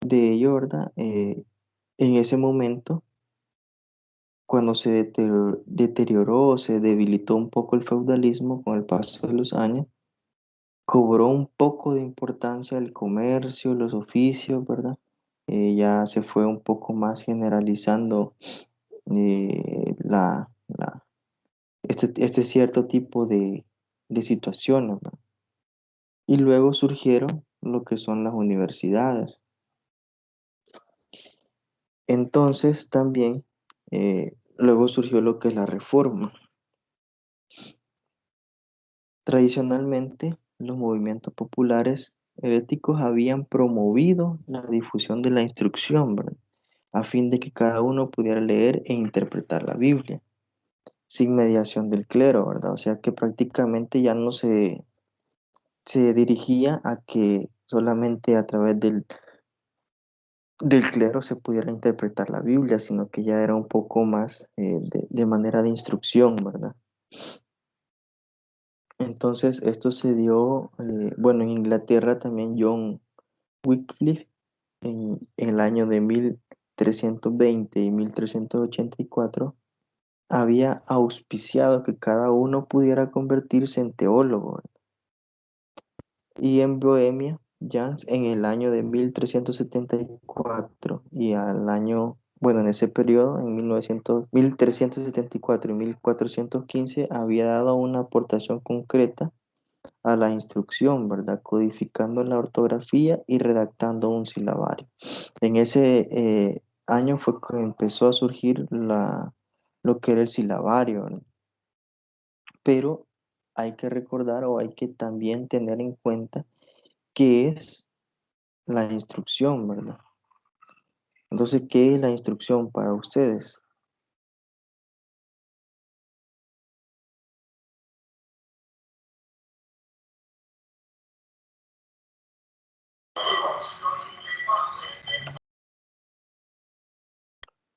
de ello, ¿verdad? En ese momento, cuando se deterioró o se debilitó un poco el feudalismo con el paso de los años, cobró un poco de importancia el comercio, los oficios, ¿verdad? Ya se fue un poco más generalizando este cierto tipo de situaciones, ¿verdad? Y luego surgieron lo que son las universidades. Entonces también luego surgió lo que es la reforma. Tradicionalmente, los movimientos populares heréticos habían promovido la difusión de la instrucción, ¿verdad? a fin de que cada uno pudiera leer e interpretar la Biblia, sin mediación del clero, ¿verdad? O sea que prácticamente ya no se dirigía a que solamente a través del clero se pudiera interpretar la Biblia, sino que ya era un poco más de manera de instrucción, ¿verdad? Entonces esto se dio, bueno, en Inglaterra también John Wycliffe en el año de 1320 y 1384 había auspiciado que cada uno pudiera convertirse en teólogo, ¿verdad? Y en Bohemia, Jans en el año de 1374 y al año, bueno, en ese periodo, en 1374 y 1415, había dado una aportación concreta a la instrucción, ¿verdad? Codificando la ortografía y redactando un silabario. En ese año fue que empezó a surgir lo que era el silabario, ¿verdad? Pero hay que recordar o hay que también tener en cuenta qué es la instrucción, ¿verdad? Entonces, ¿qué es la instrucción para ustedes?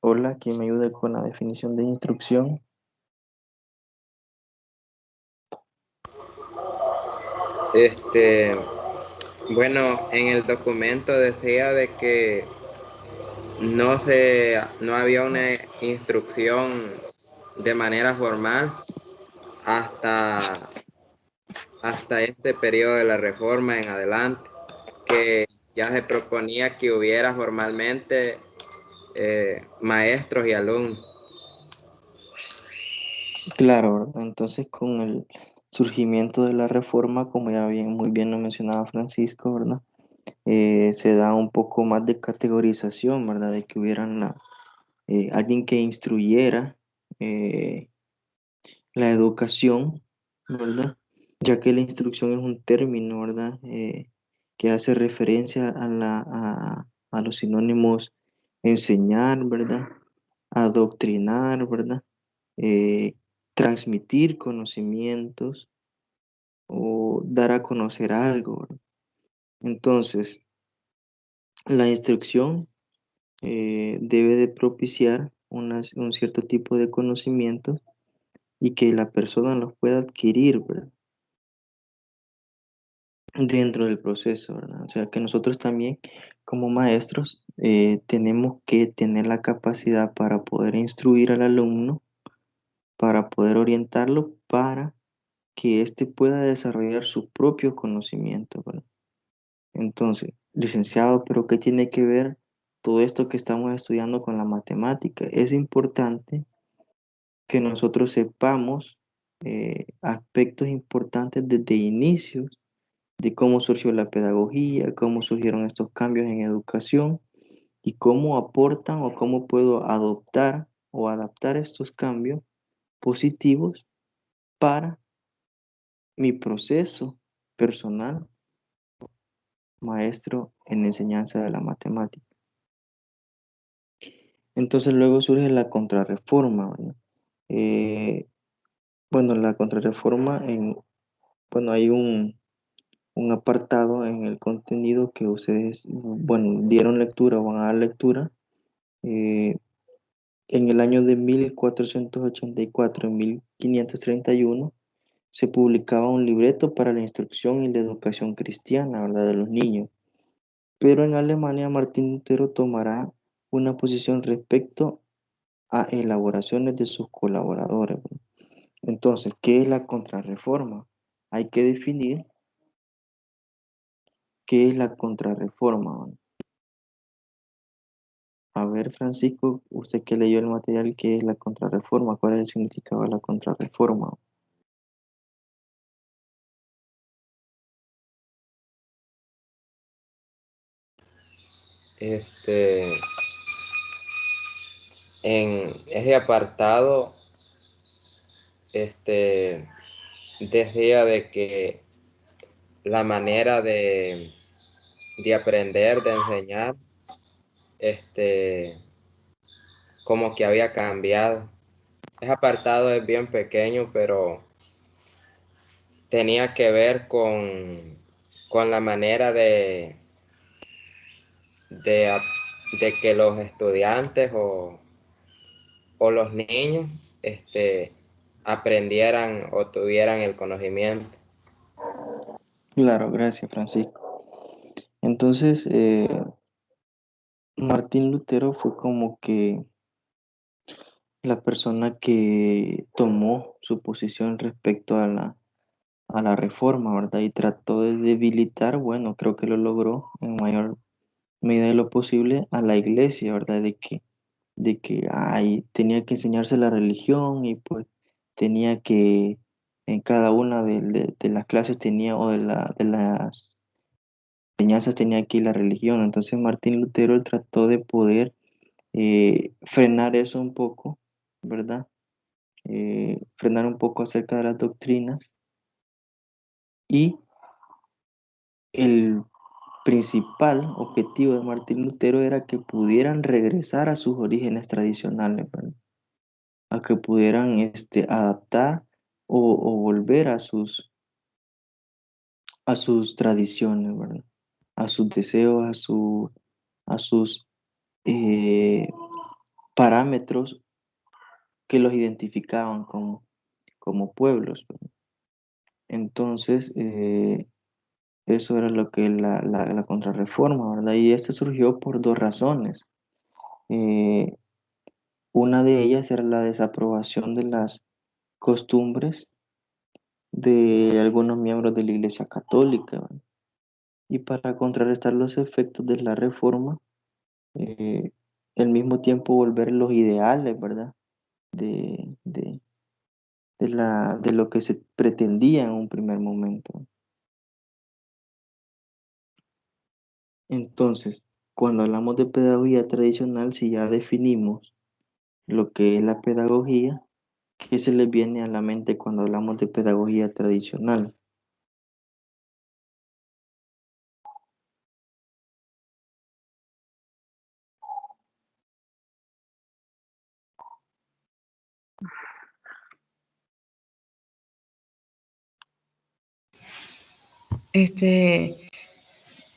Hola, ¿quién me ayuda con la definición de instrucción? Bueno, en el documento decía de que no había una instrucción de manera formal hasta, hasta este periodo de la reforma en adelante, que ya se proponía que hubiera formalmente maestros y alumnos. Claro, ¿verdad? Entonces, con el surgimiento de la reforma, como ya muy bien lo mencionaba Francisco, ¿verdad? Se da un poco más de categorización, ¿verdad? De que hubieran alguien que instruyera la educación, ¿verdad? Ya que la instrucción es un término, ¿verdad? Que hace referencia a los sinónimos enseñar, ¿verdad? Adoctrinar, ¿verdad? Eh, transmitir conocimientos o dar a conocer algo, ¿verdad? Entonces, la instrucción debe de propiciar un cierto tipo de conocimientos y que la persona los pueda adquirir, ¿verdad? Dentro del proceso, ¿verdad? O sea, que nosotros también como maestros tenemos que tener la capacidad para poder instruir al alumno, para poder orientarlo, para que éste pueda desarrollar su propio conocimiento, ¿verdad? Entonces, licenciado, ¿pero qué tiene que ver todo esto que estamos estudiando con la matemática? Es importante que nosotros sepamos aspectos importantes desde inicios de cómo surgió la pedagogía, cómo surgieron estos cambios en educación y cómo aportan o cómo puedo adoptar o adaptar estos cambios positivos para mi proceso personal, maestro en enseñanza de la matemática. Entonces luego surge la contrarreforma, ¿verdad? Bueno, la contrarreforma, bueno, hay un apartado en el contenido que ustedes, bueno, dieron lectura o van a dar lectura. En el año de 1484 y 1531 se publicaba un libreto para la instrucción y la educación cristiana, ¿verdad? De los niños. Pero en Alemania Martín Lutero tomará una posición respecto a elaboraciones de sus colaboradores, ¿verdad? Entonces, ¿qué es la contrarreforma? Hay que definir qué es la contrarreforma, ¿verdad? A ver, Francisco, usted que leyó el material, ¿qué es la contrarreforma? ¿Cuál es el significado de la contrarreforma? En ese apartado, decía de que la manera de aprender, de enseñar, como que había cambiado. Ese apartado es bien pequeño, pero tenía que ver con la manera de, de que los estudiantes o los niños aprendieran o tuvieran el conocimiento. Claro, gracias, Francisco. Entonces, Martín Lutero fue como que la persona que tomó su posición respecto a la reforma, ¿verdad? Y trató de debilitar, bueno, creo que lo logró en mayor medida de lo posible a la iglesia, ¿verdad? De que tenía que enseñarse la religión y pues tenía que, en cada una de las clases tenía, o de las enseñanzas tenía que ir la religión. Entonces Martín Lutero él trató de poder frenar eso un poco, ¿verdad? Frenar un poco acerca de las doctrinas y el principal objetivo de Martín Lutero era que pudieran regresar a sus orígenes tradicionales, ¿verdad? A que pudieran adaptar o volver a sus tradiciones, ¿verdad? A sus deseos, a sus eh, parámetros que los identificaban como pueblos, ¿verdad? Entonces, eso era lo que la contrarreforma, ¿verdad? Y esta surgió por dos razones. Eh, una de ellas era la desaprobación de las costumbres de algunos miembros de la Iglesia Católica, ¿verdad? Y para contrarrestar los efectos de la reforma, eh, al mismo tiempo volver los ideales, ¿verdad? De, de, de lo que se pretendía en un primer momento. Entonces, cuando hablamos de pedagogía tradicional, si ya definimos lo que es la pedagogía, ¿qué se les viene a la mente cuando hablamos de pedagogía tradicional?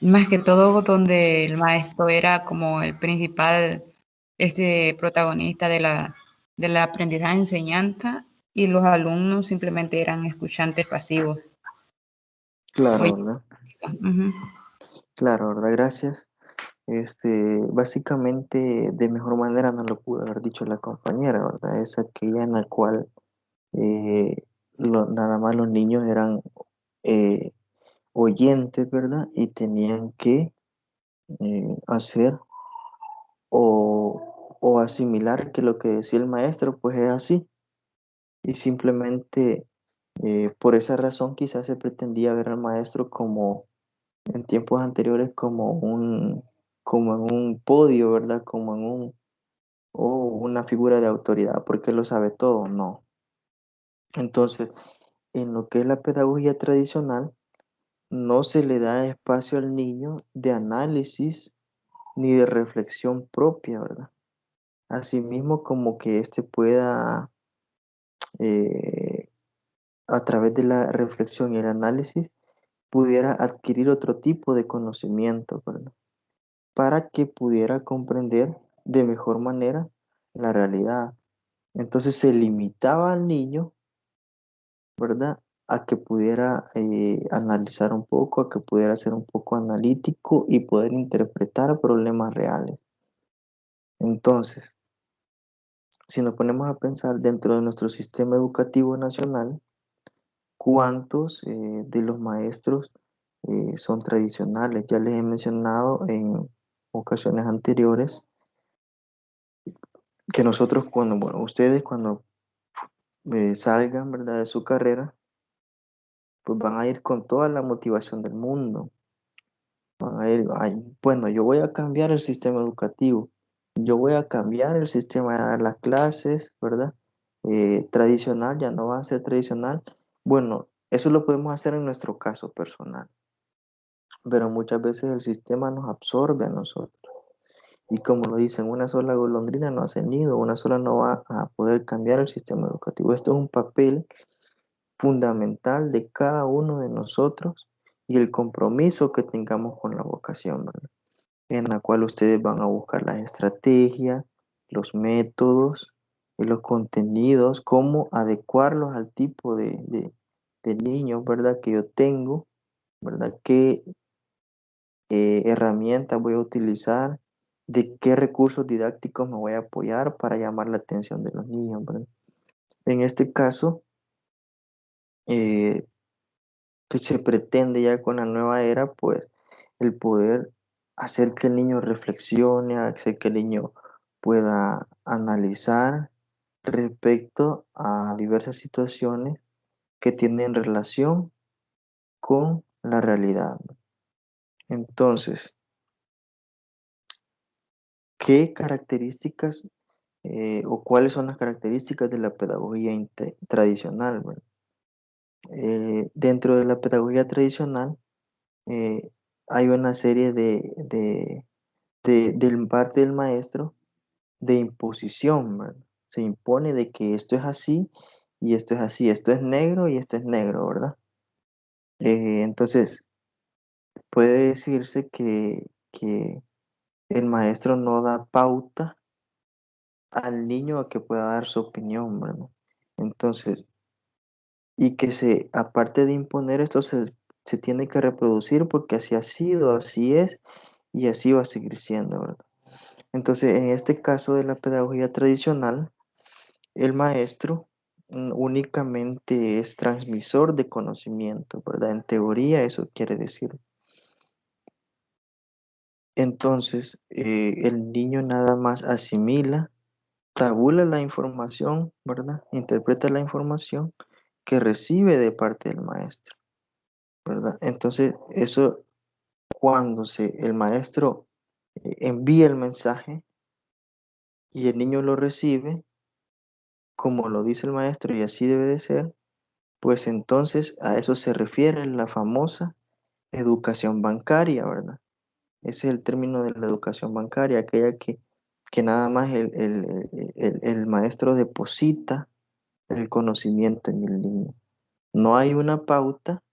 Más que todo donde el maestro era como el principal protagonista del aprendizaje enseñanza y los alumnos simplemente eran escuchantes pasivos. Claro, Oye, ¿verdad? ujú. Claro, ¿verdad? Gracias. Básicamente, de mejor manera no lo pudo haber dicho la compañera, ¿verdad? Es aquella en la cual eh, nada más los niños eran eh, oyentes, ¿verdad? Y tenían que hacer o asimilar que lo que decía el maestro, pues es así. Y simplemente por esa razón quizás se pretendía ver al maestro como en tiempos anteriores como en un podio, ¿verdad? Como en o una figura de autoridad, porque lo sabe todo, no. Entonces, en lo que es la pedagogía tradicional, no se le da espacio al niño de análisis ni de reflexión propia, ¿verdad? Asimismo, como que éste pueda, eh, a través de la reflexión y el análisis, pudiera adquirir otro tipo de conocimiento, ¿verdad? Para que pudiera comprender de mejor manera la realidad. Entonces se limitaba al niño, ¿verdad? A que pudiera analizar un poco, a que pudiera ser un poco analítico y poder interpretar problemas reales. Entonces, si nos ponemos a pensar dentro de nuestro sistema educativo nacional, ¿cuántos de los maestros son tradicionales? Ya les he mencionado en ocasiones anteriores que nosotros bueno, ustedes cuando salgan, ¿verdad? De su carrera, pues van a ir con toda la motivación del mundo. Van a ir, bueno, yo voy a cambiar el sistema educativo, yo voy a cambiar el sistema de dar las clases, ¿verdad? Tradicional, ya no va a ser tradicional. Bueno, eso lo podemos hacer en nuestro caso personal, pero muchas veces el sistema nos absorbe a nosotros. Y como lo dicen, una sola golondrina no hace nido, una sola no va a poder cambiar el sistema educativo. Esto es un papel fundamental de cada uno de nosotros y el compromiso que tengamos con la vocación, ¿verdad? En la cual ustedes van a buscar las estrategias, los métodos y los contenidos, cómo adecuarlos al tipo de niños, ¿verdad? Que yo tengo, ¿verdad? ¿Qué herramientas voy a utilizar? ¿De qué recursos didácticos me voy a apoyar para llamar la atención de los niños, ¿verdad? En este caso, pues se pretende ya con la nueva era, pues, el poder hacer que el niño reflexione, hacer que el niño pueda analizar respecto a diversas situaciones que tienen relación con la realidad. Entonces, ¿qué características o cuáles son las características de la pedagogía tradicional, ¿verdad? Dentro de la pedagogía tradicional eh, hay una serie del parte del maestro de imposición, ¿verdad? Se impone de que esto es así y esto es así, esto es negro y esto es negro, ¿verdad? Entonces, puede decirse que el maestro no da pauta al niño a que pueda dar su opinión, ¿verdad? Entonces, y que aparte de imponer esto, se tiene que reproducir porque así ha sido, así es y así va a seguir siendo, ¿verdad? Entonces, en este caso de la pedagogía tradicional, el maestro únicamente es transmisor de conocimiento, ¿verdad? En teoría eso quiere decir. Entonces, el niño nada más asimila, tabula la información, ¿verdad? Interpreta la información que recibe de parte del maestro, ¿verdad? Entonces, eso cuando el maestro envía el mensaje y el niño lo recibe, como lo dice el maestro y así debe de ser, pues entonces a eso se refiere la famosa educación bancaria, ¿verdad? Ese es el término de la educación bancaria, aquella que nada más el maestro deposita el conocimiento en el niño. No hay una pauta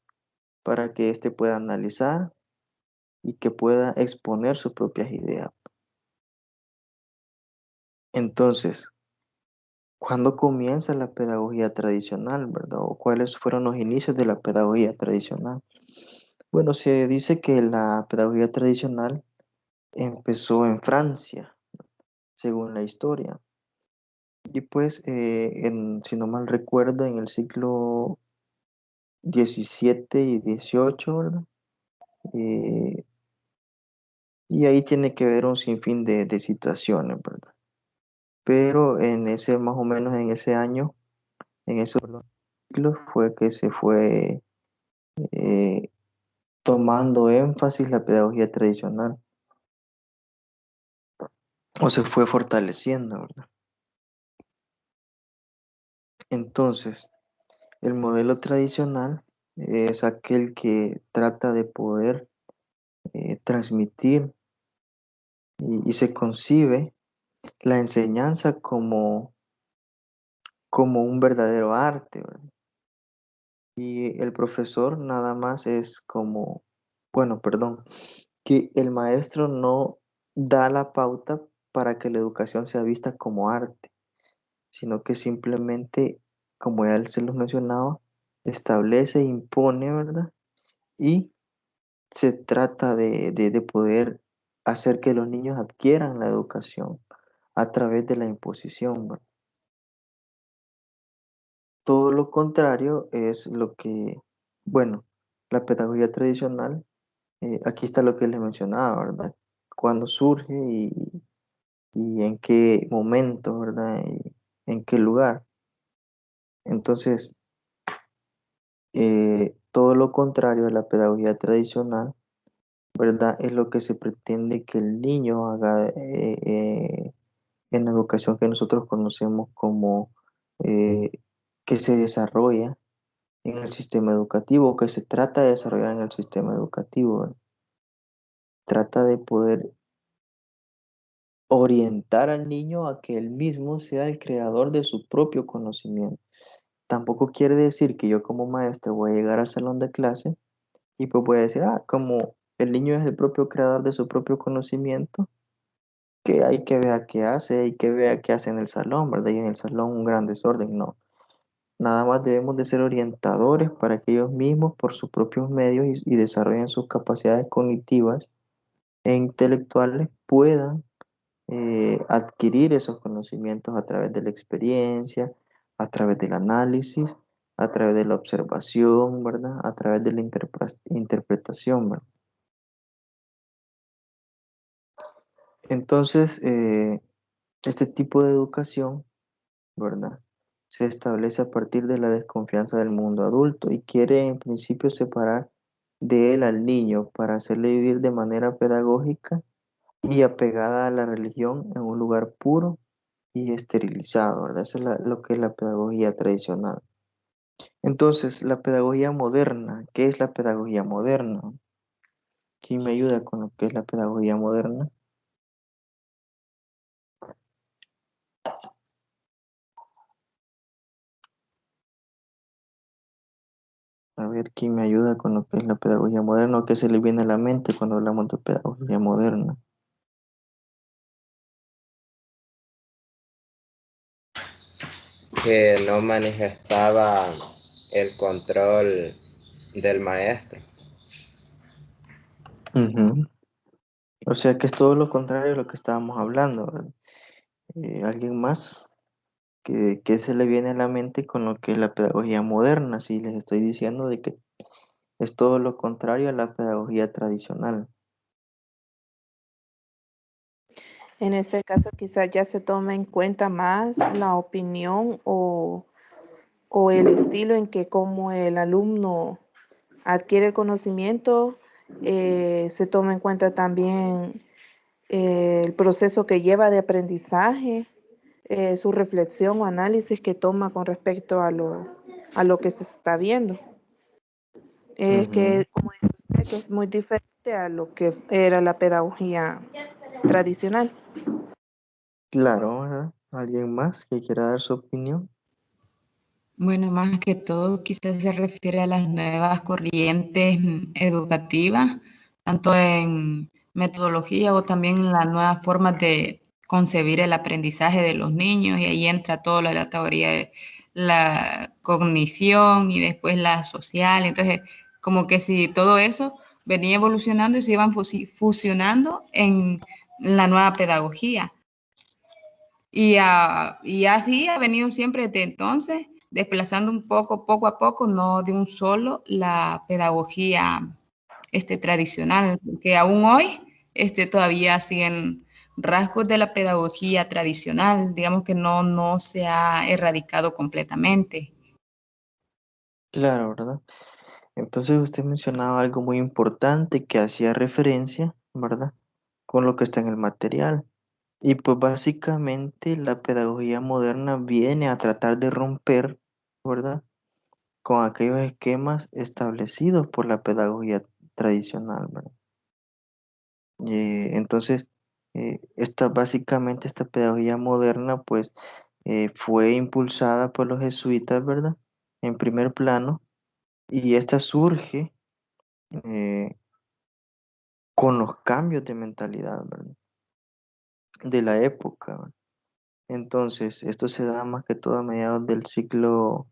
para que éste pueda analizar y que pueda exponer sus propias ideas. Entonces, ¿cuándo comienza la pedagogía tradicional, verdad? ¿O cuáles fueron los inicios de la pedagogía tradicional? Bueno, se dice que la pedagogía tradicional empezó en Francia, según la historia. Y pues, si no mal recuerdo, en el siglo XVII y XVIII, ¿verdad? Eh, y ahí tiene que ver un sinfín de situaciones, ¿verdad? Pero más o menos en ese año, en esos siglos, fue que se fue eh, tomando énfasis la pedagogía tradicional, o se fue fortaleciendo, ¿verdad? Entonces, el modelo tradicional es aquel que trata de poder transmitir y se concibe la enseñanza como un verdadero arte, ¿verdad? Y el profesor nada más es como, bueno, perdón, que el maestro no da la pauta para que la educación sea vista como arte, sino que simplemente, como ya se los mencionaba, establece, impone, ¿verdad? Y se trata de poder hacer que los niños adquieran la educación a través de la imposición, ¿verdad? Todo lo contrario es lo que, bueno, la pedagogía tradicional, aquí está lo que les mencionaba, ¿verdad? Cuándo surge y en qué momento, ¿verdad? Y en qué lugar. Entonces, todo lo contrario de la pedagogía tradicional, ¿verdad? Es lo que se pretende que el niño haga en la educación que nosotros conocemos como eh, que se desarrolla en el sistema educativo, que se trata de desarrollar en el sistema educativo, ¿verdad? Trata de poder orientar al niño a que él mismo sea el creador de su propio conocimiento. Tampoco quiere decir que yo como maestro voy a llegar al salón de clase y pues voy a decir, como el niño es el propio creador de su propio conocimiento, que hay que ver qué hace, hay que ver qué hace en el salón, ¿verdad? Y en el salón un gran desorden, no. Nada más debemos de ser orientadores para que ellos mismos, por sus propios medios y desarrollen sus capacidades cognitivas e intelectuales, puedan adquirir esos conocimientos a través de la experiencia, a través del análisis, a través de la observación, ¿verdad? A través de la interpretación, ¿verdad? Entonces, este tipo de educación, ¿verdad? Se establece a partir de la desconfianza del mundo adulto y quiere en principio separar de él al niño para hacerle vivir de manera pedagógica y apegada a la religión en un lugar puro y esterilizado, ¿verdad? Eso es lo que es la pedagogía tradicional. Entonces, la pedagogía moderna, ¿qué es la pedagogía moderna? ¿Quién me ayuda con lo que es la pedagogía moderna? A ver, ¿quién me ayuda con lo que es la pedagogía moderna o qué se le viene a la mente cuando hablamos de pedagogía moderna? Que no manifestaba el control del maestro. Ujú. O sea que es todo lo contrario de lo que estábamos hablando, ¿verdad? ¿Alguien más? ¿Qué se le viene a la mente con lo que es la pedagogía moderna? Si les estoy diciendo de que es todo lo contrario a la pedagogía tradicional. En este caso quizás ya se tome en cuenta más la opinión o el estilo en que como el alumno adquiere el conocimiento, se toma en cuenta también el proceso que lleva de aprendizaje, su reflexión o análisis que toma con respecto a lo que se está viendo. Que, como dice usted, que es muy diferente a lo que era la pedagogía tradicional. Claro, ¿verdad? ¿Alguien más que quiera dar su opinión? Bueno, más que todo quizás se refiere a las nuevas corrientes educativas, tanto en metodología o también en las nuevas formas de concebir el aprendizaje de los niños, y ahí entra todo lo de la teoría de la cognición y después la social. Entonces, como que si todo eso venía evolucionando y se iban fusionando en la nueva pedagogía. Y así ha venido siempre desde entonces, desplazando un poco a poco, no de un solo, la pedagogía tradicional, que aún hoy todavía siguen rasgos de la pedagogía tradicional, digamos que no se ha erradicado completamente. Claro, ¿verdad? Entonces usted mencionaba algo muy importante que hacía referencia, ¿verdad? Con lo que está en el material. Y pues básicamente la pedagogía moderna viene a tratar de romper, ¿verdad? Con aquellos esquemas establecidos por la pedagogía tradicional, ¿verdad? Entonces, básicamente esta pedagogía moderna, pues, fue impulsada por los jesuitas, ¿verdad? En primer plano, y esta surge eh, con los cambios de mentalidad, ¿verdad? De la época, ¿verdad? Entonces, esto se da más que todo a mediados del siglo,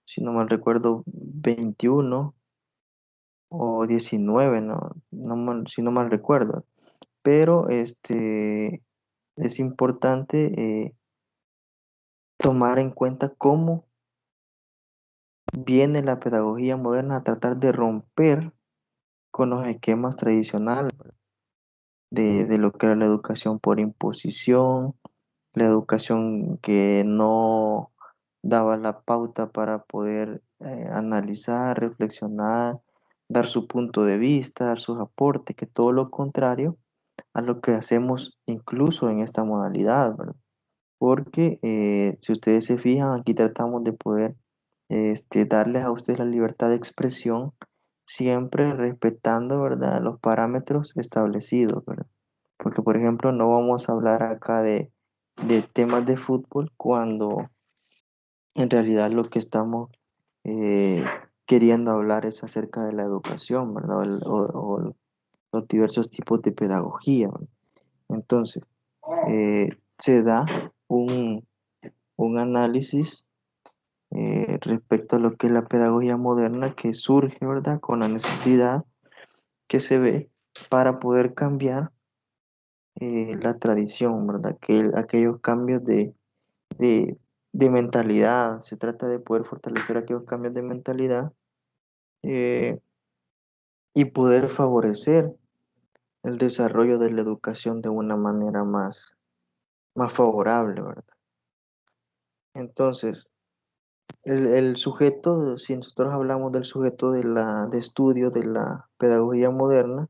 si no mal recuerdo, 21 o 19, ¿no? Si no mal recuerdo. Pero es importante tomar en cuenta cómo viene la pedagogía moderna a tratar de romper con los esquemas tradicionales de lo que era la educación por imposición, la educación que no daba la pauta para poder analizar, reflexionar, dar su punto de vista, dar sus aportes, que todo lo contrario a lo que hacemos incluso en esta modalidad, ¿verdad? Porque si ustedes se fijan, aquí tratamos de poder darles a ustedes la libertad de expresión, siempre respetando, ¿verdad?, los parámetros establecidos, ¿verdad? Porque, por ejemplo, no vamos a hablar acá de temas de fútbol cuando en realidad lo que estamos eh, queriendo hablar es acerca de la educación, ¿verdad? O los diversos tipos de pedagogía, ¿verdad? Entonces, se da un análisis respecto a lo que es la pedagogía moderna que surge, ¿verdad? Con la necesidad que se ve para poder cambiar la tradición, ¿verdad? Aquellos cambios de, de mentalidad. Se trata de poder fortalecer aquellos cambios de mentalidad eh, y poder favorecer el desarrollo de la educación de una manera más favorable, ¿verdad? Entonces, el sujeto, si nosotros hablamos del sujeto de estudio de la pedagogía moderna,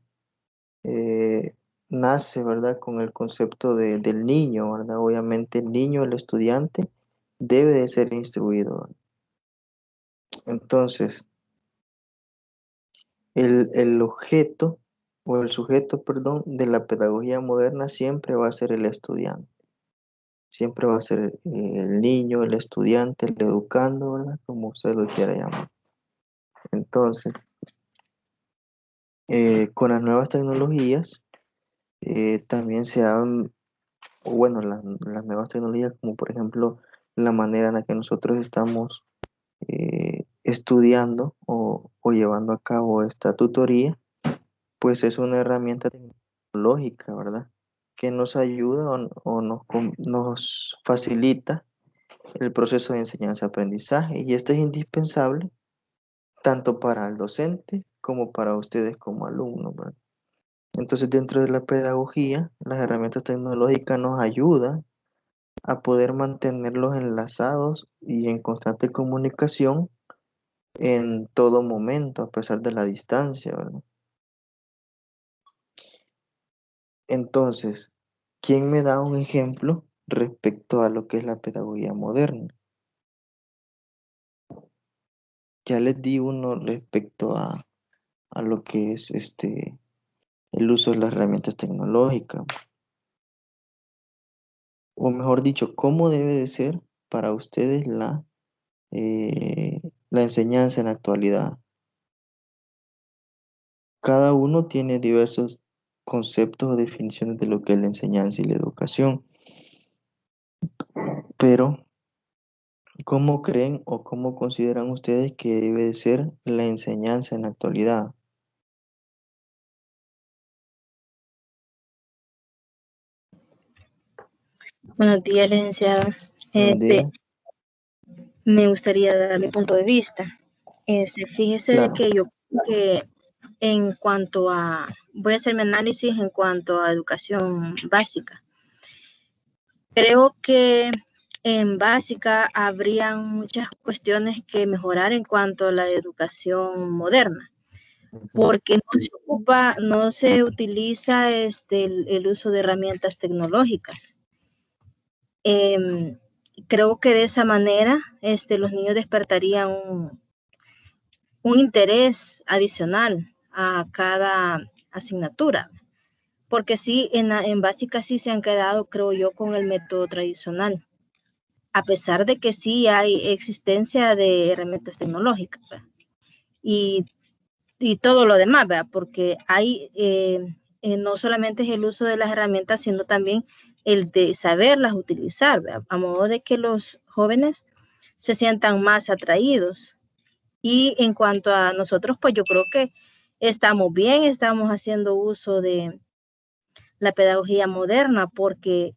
nace, ¿verdad? Con el concepto del niño, ¿verdad? Obviamente el niño, el estudiante, debe de ser instruido, ¿verdad? Entonces, el objeto o el sujeto, perdón, de la pedagogía moderna siempre va a ser el estudiante. Siempre va a ser el niño, el estudiante, el educando, ¿verdad? Como usted lo quiera llamar. Entonces, con las nuevas tecnologías, también se han, o bueno, las nuevas tecnologías, como por ejemplo la manera en la que nosotros estamos estudiando o llevando a cabo esta tutoría, pues es una herramienta tecnológica, ¿verdad? Que nos ayuda nos facilita el proceso de enseñanza-aprendizaje y este es indispensable tanto para el docente como para ustedes como alumnos, ¿verdad? Entonces, dentro de la pedagogía, las herramientas tecnológicas nos ayudan a poder mantenerlos enlazados y en constante comunicación en todo momento, a pesar de la distancia, ¿verdad? Entonces, ¿quién me da un ejemplo respecto a lo que es la pedagogía moderna? Ya les di uno respecto a lo que es el uso de las herramientas tecnológicas, o mejor dicho, cómo debe de ser para ustedes la enseñanza en la actualidad. Cada uno tiene diversos conceptos o definiciones de lo que es la enseñanza y la educación, pero ¿cómo creen o cómo consideran ustedes que debe de ser la enseñanza en la actualidad? Buenos días, licenciado. Buenos días. Me gustaría dar mi punto de vista. Fíjese de Claro. que yo que en cuanto a, voy a hacer mi análisis en cuanto a educación básica. Creo que en básica habrían muchas cuestiones que mejorar en cuanto a la educación moderna, porque no se utiliza el uso de herramientas tecnológicas. Creo que de esa manera los niños despertarían un interés adicional a cada asignatura, porque sí, en básica sí se han quedado, creo yo, con el método tradicional, a pesar de que sí hay existencia de herramientas tecnológicas, ¿verdad? Y todo lo demás, ¿verdad? Porque hay, no solamente es el uso de las herramientas, sino también el de saberlas utilizar, ¿verdad? A modo de que los jóvenes se sientan más atraídos. Y en cuanto a nosotros, pues yo creo que estamos bien, estamos haciendo uso de la pedagogía moderna, porque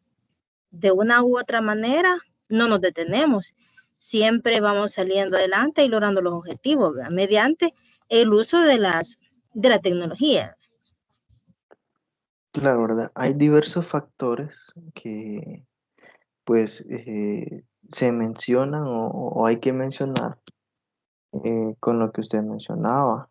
de una u otra manera no nos detenemos. Siempre vamos saliendo adelante y logrando los objetivos, ¿verdad? Mediante el uso de la tecnología. Claro, ¿verdad? Hay diversos factores que pues se mencionan o hay que mencionar con lo que usted mencionaba.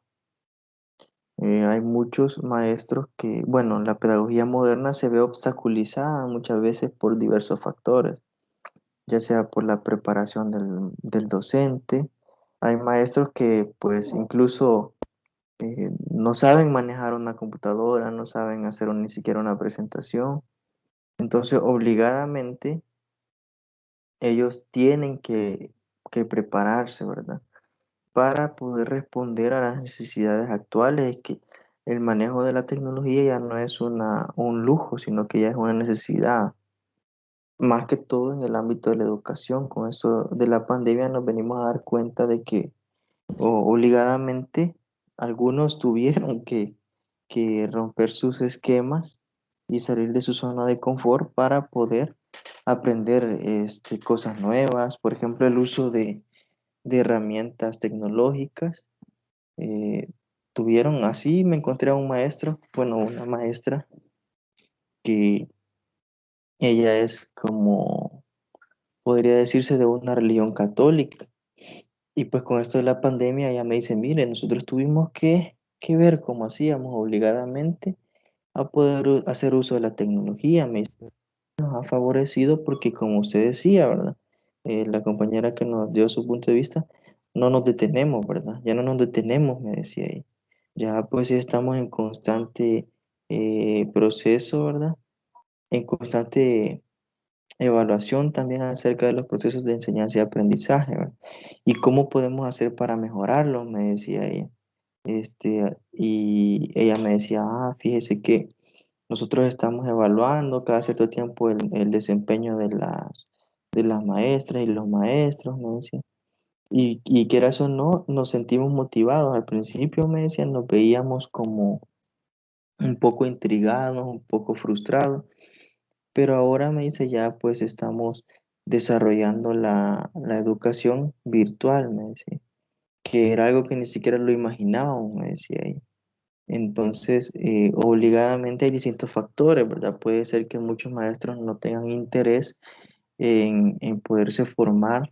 Hay muchos maestros que, bueno, la pedagogía moderna se ve obstaculizada muchas veces por diversos factores, ya sea por la preparación del docente. Hay maestros que pues incluso no saben manejar una computadora, no saben hacer ni siquiera una presentación. Entonces, obligadamente, ellos tienen que prepararse, ¿verdad? Para poder responder a las necesidades actuales, que el manejo de la tecnología ya no es un lujo, sino que ya es una necesidad, más que todo en el ámbito de la educación. Con esto de la pandemia nos venimos a dar cuenta de que obligadamente algunos tuvieron que romper sus esquemas y salir de su zona de confort para poder aprender cosas nuevas, por ejemplo, el uso de herramientas tecnológicas. eh, Tuvieron así, me encontré a un maestro, bueno, una maestra que ella es como, podría decirse, de una religión católica. Y pues con esto de la pandemia ella me dice, mire, nosotros tuvimos que ver cómo hacíamos obligadamente a poder hacer uso de la tecnología. Me dice, nos ha favorecido porque como usted decía, ¿verdad? La compañera que nos dio su punto de vista, no nos detenemos, ¿verdad? Ya no nos detenemos, me decía ella. Ya pues estamos en constante proceso, ¿verdad? En constante evaluación también acerca de los procesos de enseñanza y aprendizaje, ¿verdad? Y cómo podemos hacer para mejorarlos, me decía ella. Y ella me decía, fíjese que nosotros estamos evaluando cada cierto tiempo el desempeño de las maestras y los maestros, me decía. Y quieras o no, nos sentimos motivados. Al principio, me decía, nos veíamos como un poco intrigados, un poco frustrados, pero ahora me dice, ya pues estamos desarrollando la educación virtual, me decía, que era algo que ni siquiera lo imaginábamos, me decía ella. Entonces, obligadamente hay distintos factores, ¿verdad? Puede ser que muchos maestros no tengan interés en poderse formar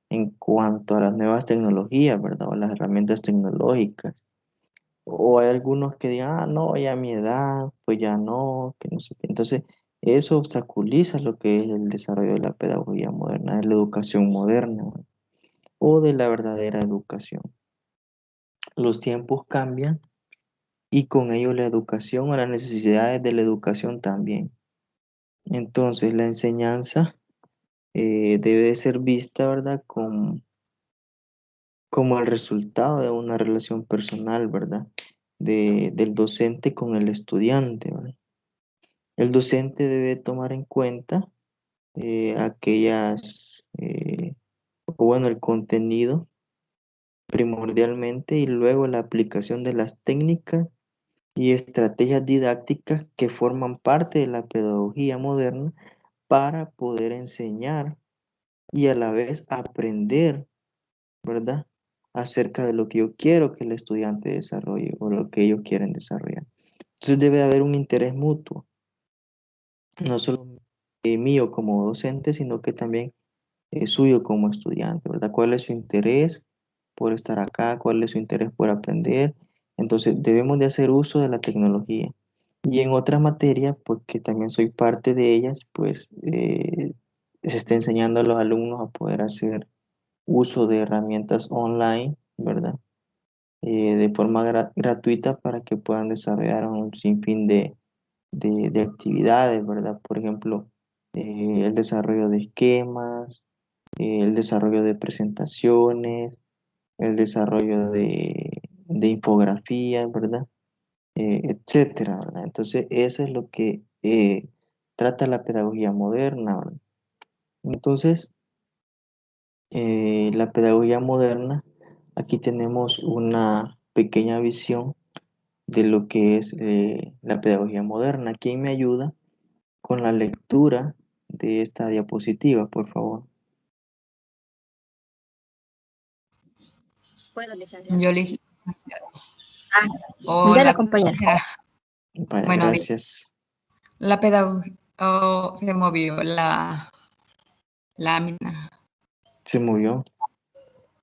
en cuanto a las nuevas tecnologías, ¿verdad? O las herramientas tecnológicas. O hay algunos que digan, no, ya a mi edad, pues ya no, que no sé qué. Entonces, eso obstaculiza lo que es el desarrollo de la pedagogía moderna, de la educación moderna, ¿verdad? O de la verdadera educación. Los tiempos cambian y con ello la educación o las necesidades de la educación también. Entonces, la enseñanza debe de ser vista, ¿verdad? Como el resultado de una relación personal, ¿verdad? Del docente con el estudiante, ¿verdad? El docente debe tomar en cuenta o bueno, el contenido primordialmente y luego la aplicación de las técnicas y estrategias didácticas que forman parte de la pedagogía moderna para poder enseñar y a la vez aprender, ¿verdad? Acerca de lo que yo quiero que el estudiante desarrolle o lo que ellos quieren desarrollar. Entonces debe haber un interés mutuo, no solo mío como docente, sino que también suyo como estudiante, ¿verdad? ¿Cuál es su interés por estar acá? ¿Cuál es su interés por aprender? Entonces debemos de hacer uso de la tecnología. Y en otras materias, pues que también soy parte de ellas, pues se está enseñando a los alumnos a poder hacer uso de herramientas online, ¿verdad? De forma gratuita para que puedan desarrollar un sinfín de actividades, ¿verdad? Por ejemplo, el desarrollo de esquemas, el desarrollo de presentaciones, el desarrollo de infografías, ¿verdad? Etcétera, ¿verdad? Entonces, eso es lo que trata la pedagogía moderna, ¿verdad? Entonces, la pedagogía moderna, aquí tenemos una pequeña visión de lo que es la pedagogía moderna. ¿Quién me ayuda con la lectura de esta diapositiva, por favor? Bueno, licenciado. Yo, licenciada. Dale, Hola, compañera. compañera. Vale, Bueno, dice, gracias. la pedagogía, se movió la lámina. Se movió.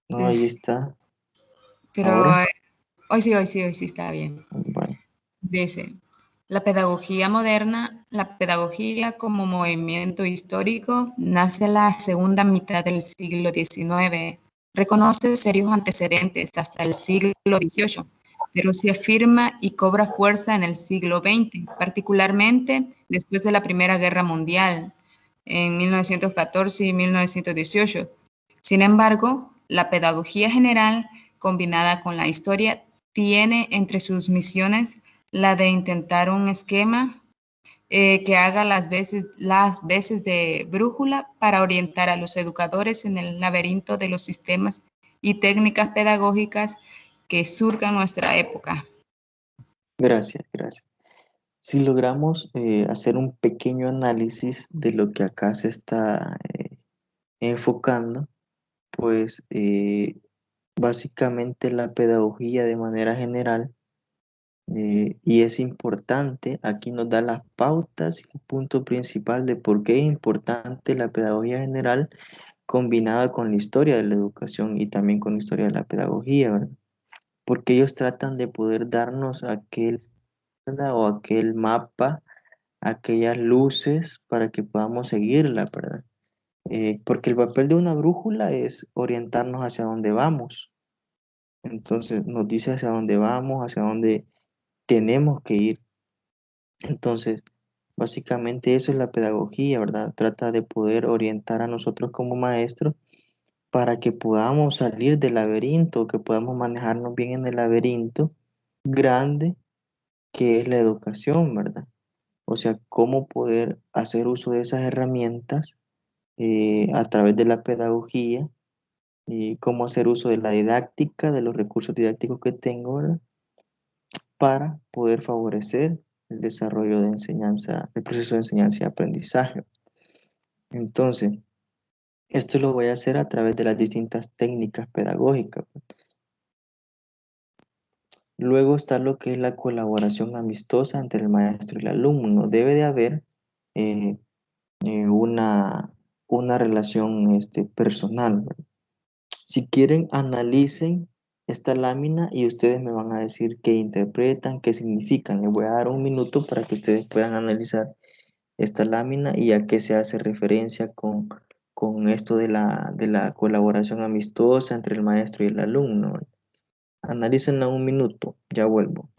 No, ahí está. Pero Ahora, hoy sí está bien. bueno, Dice, la pedagogía como movimiento histórico nace en la segunda mitad del siglo XIX. Reconoce serios antecedentes hasta el siglo XVIII, pero se afirma y cobra fuerza en el siglo XX, particularmente después de la Primera Guerra Mundial, en 1914 y 1918. Sin embargo, la pedagogía general, combinada con la historia, tiene entre sus misiones la de intentar un esquema que haga las veces de brújula para orientar a los educadores en el laberinto de los sistemas y técnicas pedagógicas que surcan nuestra época. Gracias, gracias. Si logramos hacer un pequeño análisis de lo que acá se está enfocando, pues básicamente la pedagogía de manera general, y es importante, aquí nos da las pautas y el punto principal de por qué es importante la pedagogía general combinada con la historia de la educación y también con la historia de la pedagogía, ¿verdad? Porque ellos tratan de poder darnos aquel, ¿verdad? O aquel mapa, aquellas luces para que podamos seguirla, ¿verdad? Porque el papel de una brújula es orientarnos hacia dónde vamos. Entonces nos dice hacia dónde vamos, hacia dónde tenemos que ir. Entonces, básicamente eso es la pedagogía, ¿verdad? Trata de poder orientar a nosotros como maestros para que podamos salir del laberinto, que podamos manejarnos bien en el laberinto grande que es la educación, ¿verdad? O sea, cómo poder hacer uso de esas herramientas a través de la pedagogía y cómo hacer uso de la didáctica, de los recursos didácticos que tengo, ¿verdad? Para poder favorecer el desarrollo de enseñanza, el proceso de enseñanza y aprendizaje. Entonces, esto lo voy a hacer a través de las distintas técnicas pedagógicas. Luego está lo que es la colaboración amistosa entre el maestro y el alumno. Debe de haber eh, una relación personal, ¿verdad? Si quieren, analicen esta lámina y ustedes me van a decir qué interpretan, qué significan. Les voy a dar un minuto para que ustedes puedan analizar esta lámina y a qué se hace referencia con esto de la colaboración amistosa entre el maestro y el alumno. Analícenla un minuto, ya vuelvo.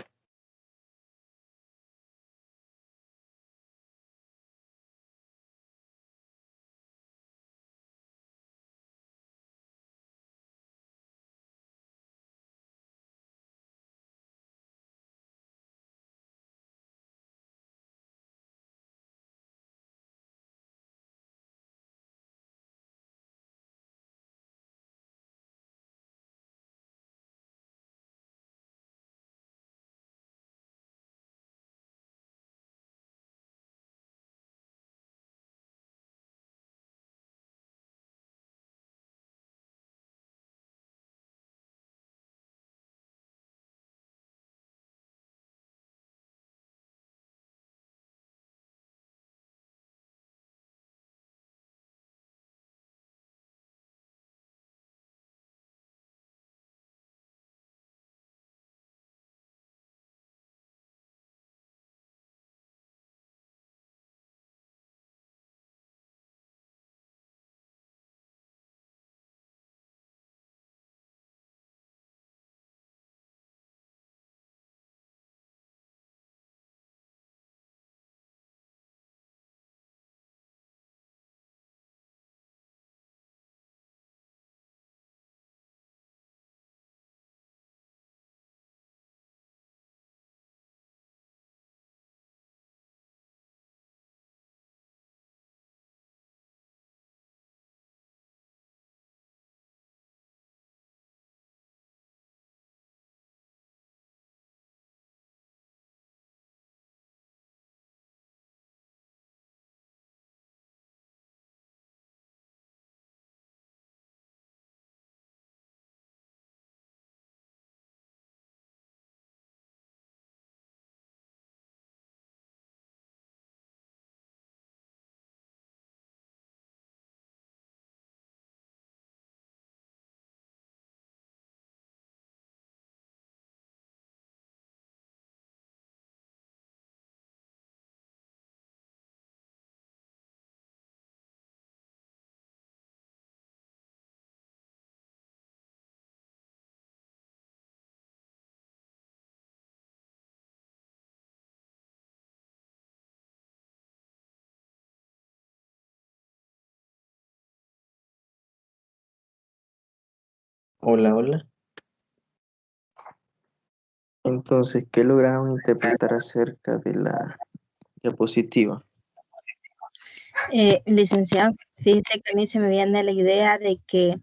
Hola, hola. Entonces, ¿qué lograron interpretar acerca de la diapositiva? Licenciado, fíjese que a mí se me viene la idea de que,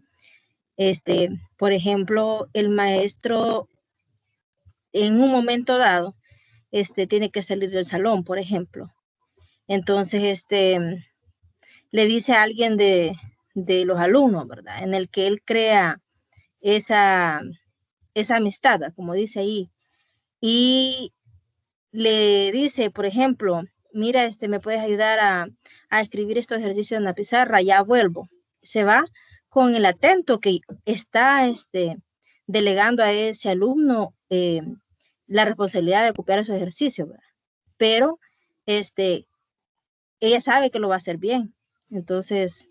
por ejemplo, el maestro en un momento dado, tiene que salir del salón, por ejemplo. Entonces, le dice a alguien de los alumnos, ¿verdad? En el que él crea esa, esa amistad, como dice ahí, y le dice, por ejemplo, mira, me puedes ayudar a escribir estos ejercicios en la pizarra, ya vuelvo. Se va con el atento que está delegando a ese alumno la responsabilidad de copiar esos ejercicios, ¿verdad? Pero ella sabe que lo va a hacer bien. Entonces,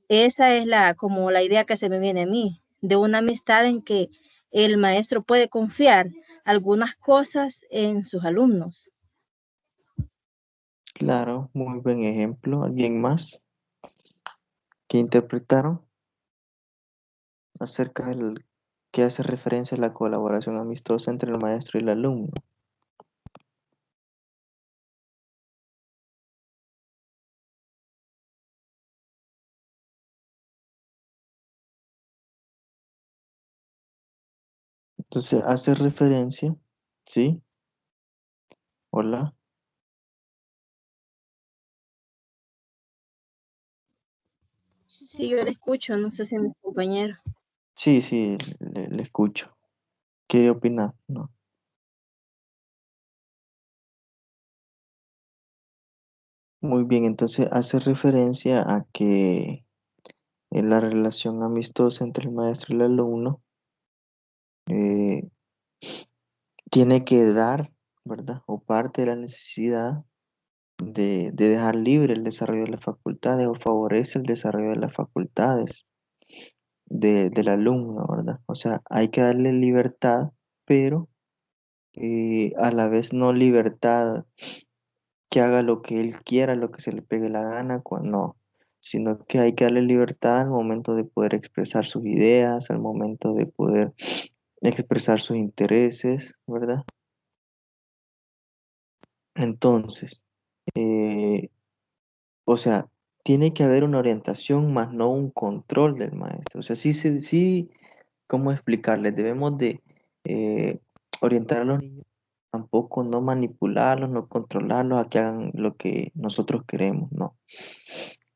esa es como la idea que se me viene a mí, de una amistad en que el maestro puede confiar algunas cosas en sus alumnos. Claro, muy buen ejemplo. ¿Alguien más que interpretaron acerca del que hace referencia a la colaboración amistosa entre el maestro y el alumno? Entonces, hace referencia, ¿sí? Hola. Sí, yo le escucho, no sé si mi compañero. Sí, sí, le escucho. ¿Quiere opinar? No. Muy bien, entonces hace referencia a que en la relación amistosa entre el maestro y el alumno eh, tiene que dar, ¿verdad? O parte de la necesidad de dejar libre el desarrollo de las facultades o favorece el desarrollo de las facultades del alumno, ¿verdad? O sea, hay que darle libertad, pero a la vez no libertad que haga lo que él quiera, lo que se le pegue la gana, no, sino que hay que darle libertad al momento de poder expresar sus ideas, al momento de poder expresar sus intereses, ¿verdad? Entonces, eh, o sea, tiene que haber una orientación más no un control del maestro. O sea, sí, ¿cómo explicarles? Debemos de eh, orientar a los niños, tampoco no manipularlos, no controlarlos a que hagan lo que nosotros queremos, no.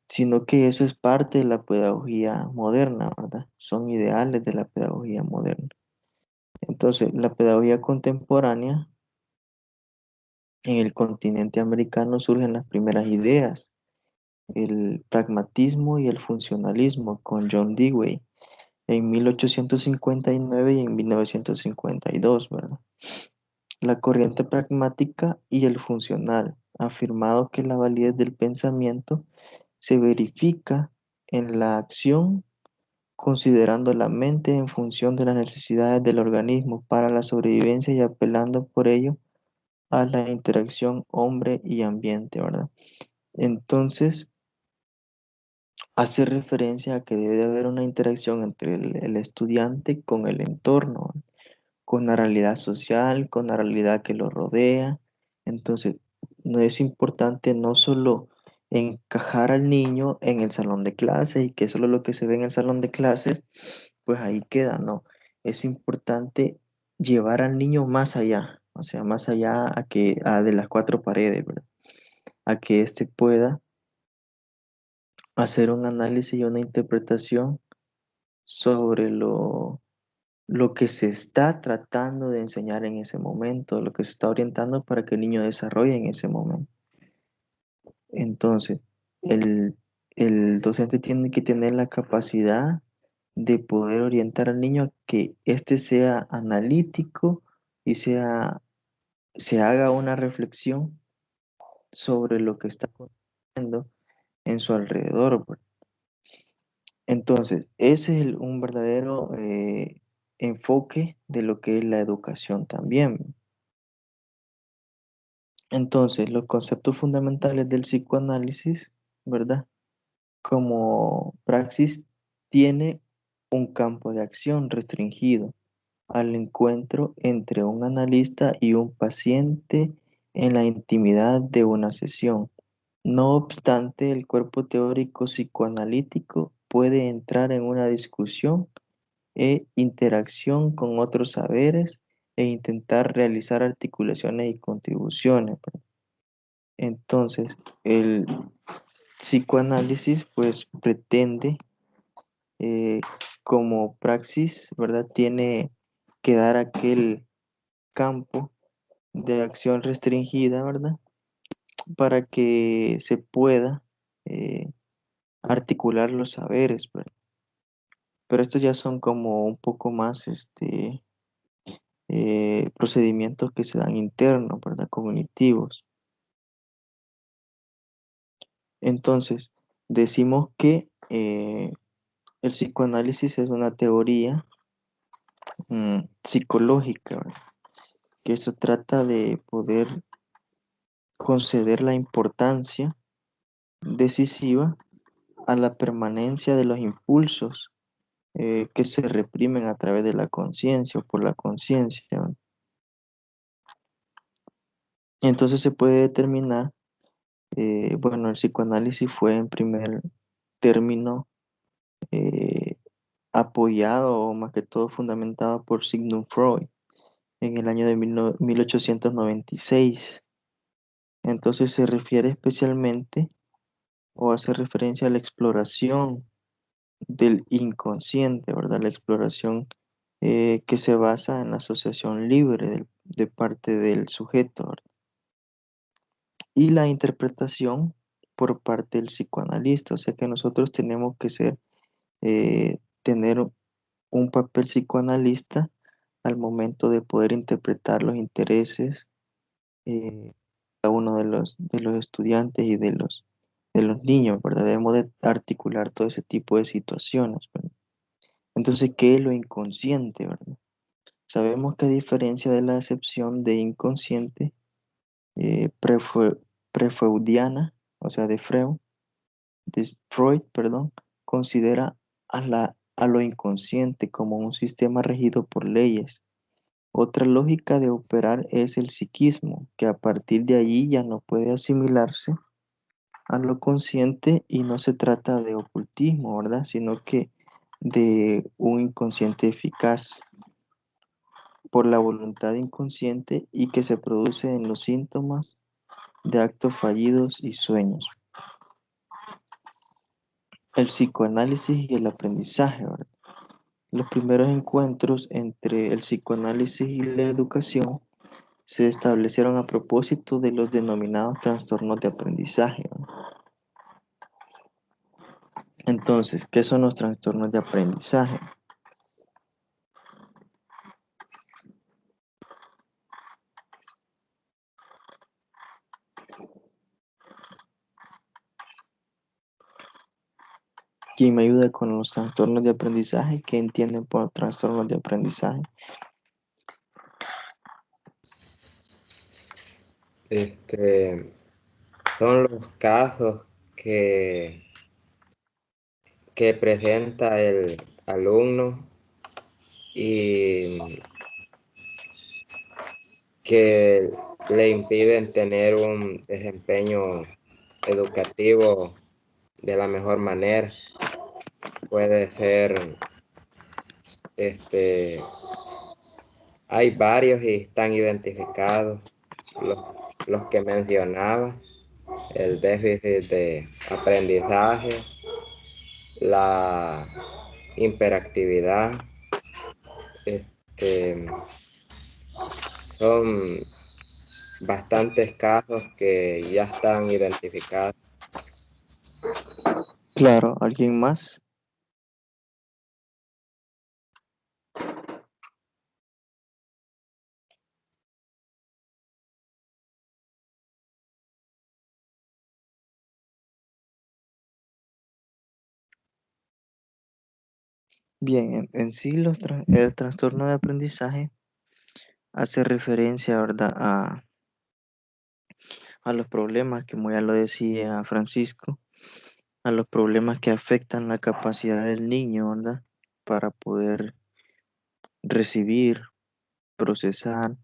Sino que eso es parte de la pedagogía moderna, ¿verdad? Son ideales de la pedagogía moderna. Entonces, la pedagogía contemporánea en el continente americano surgen las primeras ideas, el pragmatismo y el funcionalismo con John Dewey en 1859 y en 1952, ¿verdad? La corriente pragmática y el funcional, afirmado que la validez del pensamiento se verifica en la acción considerando la mente en función de las necesidades del organismo para la sobrevivencia y apelando por ello a la interacción hombre y ambiente, ¿verdad? Entonces, hace referencia a que debe de haber una interacción entre el estudiante con el entorno, con la realidad social, con la realidad que lo rodea. Entonces, no es importante no solo encajar al niño en el salón de clases y que solo lo que se ve en el salón de clases, pues ahí queda, no. Es importante llevar al niño más allá, o sea, más allá de las cuatro paredes, ¿verdad? A que éste pueda hacer un análisis y una interpretación sobre lo que se está tratando de enseñar en ese momento, lo que se está orientando para que el niño desarrolle en ese momento. Entonces, el, el docente tiene que tener la capacidad de poder orientar al niño a que éste sea analítico y se haga una reflexión sobre lo que está ocurriendo en su alrededor, ¿verdad? Entonces, ese es un verdadero enfoque de lo que es la educación también. Entonces, los conceptos fundamentales del psicoanálisis, ¿verdad? Como praxis tiene un campo de acción restringido al encuentro entre un analista y un paciente en la intimidad de una sesión. No obstante, el cuerpo teórico psicoanalítico puede entrar en una discusión e interacción con otros saberes e intentar realizar articulaciones y contribuciones. Entonces, el psicoanálisis pues pretende como praxis, ¿verdad? Tiene que dar aquel campo de acción restringida, ¿verdad? Para que se pueda eh, articular los saberes, ¿verdad? Pero estos ya son como un poco más procedimientos que se dan internos, ¿verdad? Cognitivos. Entonces, decimos que el psicoanálisis es una teoría psicológica, ¿verdad? Que eso trata de poder conceder la importancia decisiva a la permanencia de los impulsos que se reprimen a través de la conciencia o por la conciencia, ¿verdad? Entonces se puede determinar, bueno, el psicoanálisis fue en primer término eh, apoyado o más que todo fundamentado por Sigmund Freud en el año de 1896. Entonces se refiere especialmente o hace referencia a la exploración del inconsciente, ¿verdad? La exploración que se basa en la asociación libre de parte del sujeto, ¿verdad? Y la interpretación por parte del psicoanalista, o sea que nosotros tenemos que tener un papel psicoanalista al momento de poder interpretar los intereses de cada uno de los estudiantes y de los niños, ¿verdad? Debemos de articular todo ese tipo de situaciones, ¿verdad? Entonces, ¿qué es lo inconsciente, verdad? Sabemos que a diferencia de la acepción de inconsciente prefreudiana, o sea, Freud, perdón, considera a lo inconsciente como un sistema regido por leyes. Otra lógica de operar es el psiquismo, que a partir de allí ya no puede asimilarse a lo consciente y no se trata de ocultismo, ¿verdad? Sino que de un inconsciente eficaz por la voluntad inconsciente y que se produce en los síntomas de actos fallidos y sueños. El psicoanálisis y el aprendizaje, ¿verdad? Los primeros encuentros entre el psicoanálisis y la educación se establecieron a propósito de los denominados trastornos de aprendizaje, ¿verdad? Entonces, ¿qué son los trastornos de aprendizaje? ¿Quién me ayuda con los trastornos de aprendizaje? ¿Qué entienden por trastornos de aprendizaje? Son los casos que presenta el alumno y que le impiden tener un desempeño educativo de la mejor manera. Puede ser, hay varios y están identificados los que mencionaba: el déficit de aprendizaje, la hiperactividad. Son bastantes casos que ya están identificados. Claro, ¿alguien más? Bien, en sí el trastorno de aprendizaje hace referencia, ¿verdad?, a los problemas, que como ya lo decía Francisco, a los problemas que afectan la capacidad del niño, ¿verdad? para poder recibir, procesar,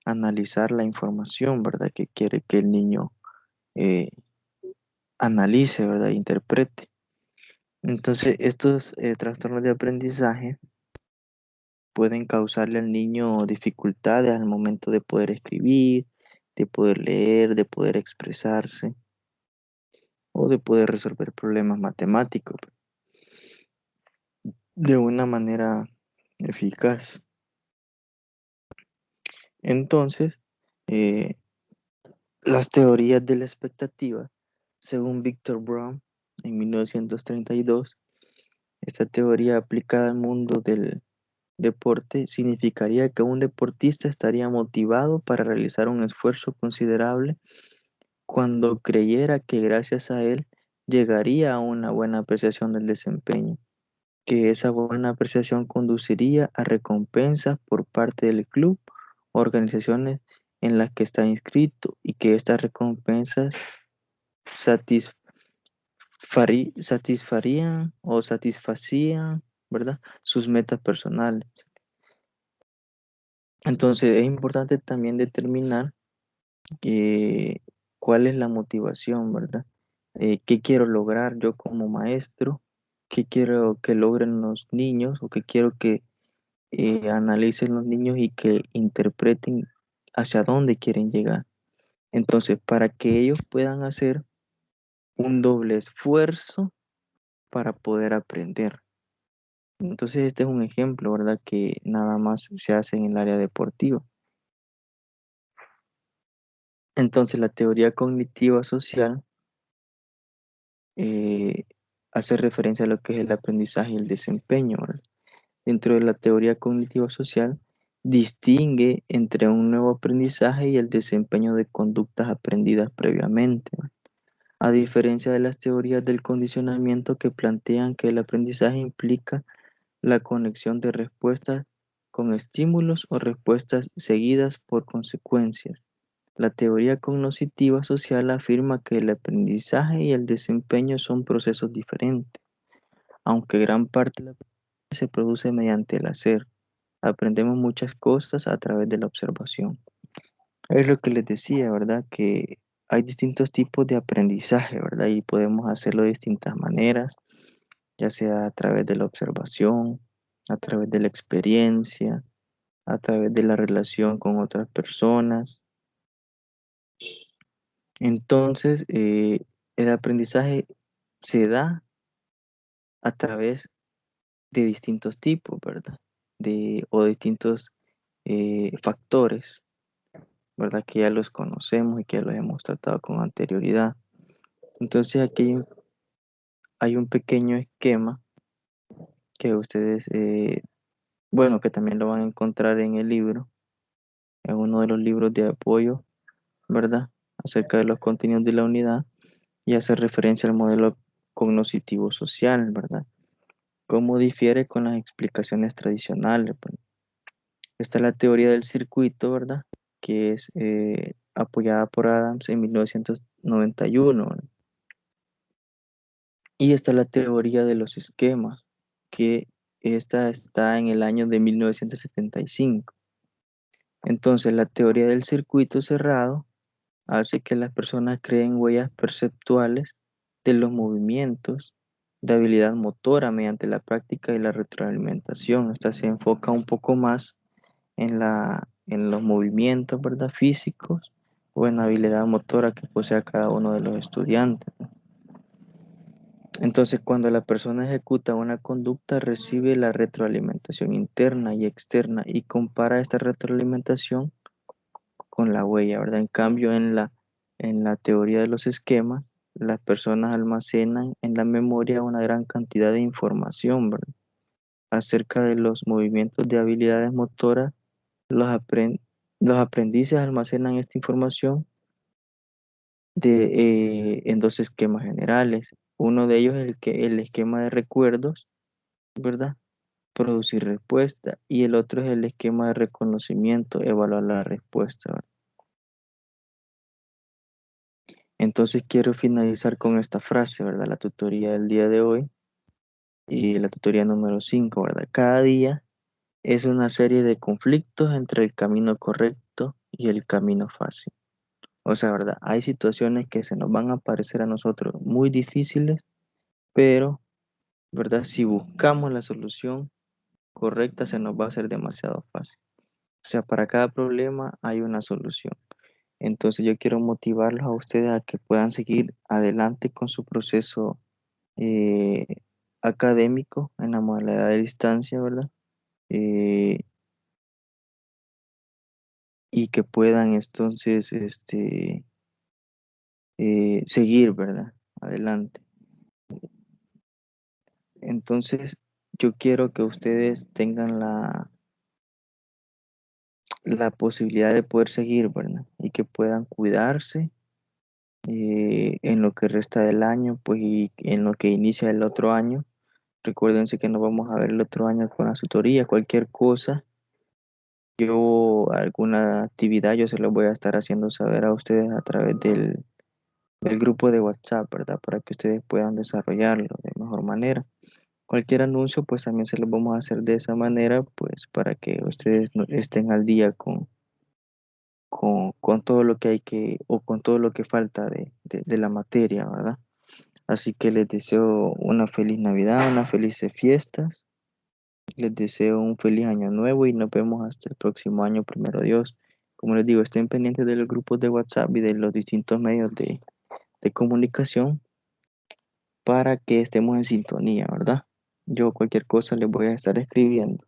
analizar la información, ¿verdad? Que quiere que el niño analice, ¿verdad? Interprete. Entonces, estos trastornos de aprendizaje pueden causarle al niño dificultades al momento de poder escribir, de poder leer, de poder expresarse o de poder resolver problemas matemáticos de una manera eficaz. Entonces, las teorías de la expectativa, según Victor Brown en 1932, esta teoría aplicada al mundo del deporte significaría que un deportista estaría motivado para realizar un esfuerzo considerable cuando creyera que gracias a él llegaría a una buena apreciación del desempeño, que esa buena apreciación conduciría a recompensas por parte del club o organizaciones en las que está inscrito y que estas recompensas satisfarían o satisfacían, ¿verdad?, sus metas personales. Entonces es importante también determinar cuál es la motivación, ¿verdad? ¿Qué quiero lograr yo como maestro? ¿Qué quiero que logren los niños o qué quiero que analicen los niños y que interpreten hacia dónde quieren llegar? Entonces, para que ellos puedan hacer un doble esfuerzo para poder aprender. Entonces, este es un ejemplo, ¿verdad? Que nada más se hace en el área deportiva. Entonces, la teoría cognitiva social hace referencia a lo que es el aprendizaje y el desempeño, ¿verdad? Dentro de la teoría cognitiva social, distingue entre un nuevo aprendizaje y el desempeño de conductas aprendidas previamente, ¿verdad? A diferencia de las teorías del condicionamiento que plantean que el aprendizaje implica la conexión de respuestas con estímulos o respuestas seguidas por consecuencias. La teoría cognitiva social afirma que el aprendizaje y el desempeño son procesos diferentes, aunque gran parte del aprendizaje se produce mediante el hacer. Aprendemos muchas cosas a través de la observación. Es lo que les decía, ¿verdad? Que hay distintos tipos de aprendizaje, ¿verdad? Y podemos hacerlo de distintas maneras, ya sea a través de la observación, a través de la experiencia, a través de la relación con otras personas. Entonces, el aprendizaje se da a través de distintos tipos, ¿verdad? O distintos factores, ¿verdad? Que ya los conocemos y que ya los hemos tratado con anterioridad. Entonces, aquí hay un pequeño esquema que ustedes, bueno, que también lo van a encontrar en el libro, en uno de los libros de apoyo, ¿verdad? Acerca de los contenidos de la unidad y hace referencia al modelo cognitivo social, ¿verdad? Cómo difiere con las explicaciones tradicionales. Pues. Está la teoría del circuito, ¿verdad? Que es apoyada por Adams en 1991. ¿verdad? Y está la teoría de los esquemas, que esta está en el año de 1975. Entonces, la teoría del circuito cerrado hace que las personas creen huellas perceptuales de los movimientos de habilidad motora mediante la práctica y la retroalimentación. Esta se enfoca un poco más en los movimientos, ¿verdad? Físicos o en la habilidad motora que posee cada uno de los estudiantes. Entonces, cuando la persona ejecuta una conducta, recibe la retroalimentación interna y externa y compara esta retroalimentación con la huella, ¿verdad? En cambio, en la teoría de los esquemas, las personas almacenan en la memoria una gran cantidad de información, ¿verdad? Acerca de los movimientos de habilidades motoras, los aprendices almacenan esta información en dos esquemas generales. Uno de ellos es el esquema de recuerdos, ¿verdad? Producir respuesta. Y el otro es el esquema de reconocimiento, evaluar la respuesta, ¿verdad? Entonces quiero finalizar con esta frase, ¿verdad? La tutoría del día de hoy. y la tutoría número 5, ¿verdad? Cada día es una serie de conflictos entre el camino correcto y el camino fácil. O sea, ¿verdad? Hay situaciones que se nos van a parecer a nosotros muy difíciles, pero, ¿verdad? Si buscamos la solución correcta, se nos va a hacer demasiado fácil. O sea, para cada problema hay una solución. Entonces yo quiero motivarlos a ustedes a que puedan seguir adelante con su proceso eh, académico en la modalidad de distancia, ¿verdad? Eh, y que puedan entonces seguir, ¿verdad? Adelante. Entonces, yo quiero que ustedes tengan la posibilidad de poder seguir, ¿verdad? Y que puedan cuidarse en lo que resta del año, pues y en lo que inicia el otro año. Recuérdense que nos vamos a ver el otro año con la tutoría, cualquier cosa. Yo, alguna actividad, yo se los voy a estar haciendo saber a ustedes a través del grupo de WhatsApp, ¿verdad? Para que ustedes puedan desarrollarlo de mejor manera. Cualquier anuncio, pues también se los vamos a hacer de esa manera, pues para que ustedes estén al día con todo lo que hay o con todo lo que falta de la materia, ¿verdad? Así que les deseo una feliz Navidad, unas felices fiestas, les deseo un feliz año nuevo y nos vemos hasta el próximo año, primero Dios. Como les digo, estén pendientes de los grupos de WhatsApp y de los distintos medios de comunicación para que estemos en sintonía, ¿verdad? Yo cualquier cosa les voy a estar escribiendo.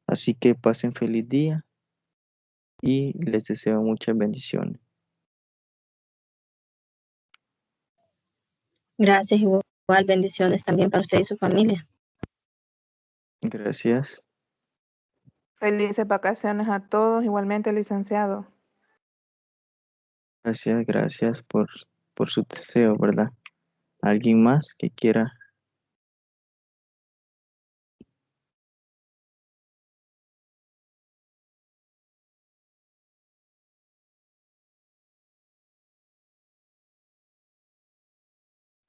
Así que pasen feliz día y les deseo muchas bendiciones. Gracias, igual bendiciones también para usted y su familia. Gracias. Felices vacaciones a todos, igualmente, licenciado. Gracias por su deseo, ¿verdad? ¿Alguien más que quiera?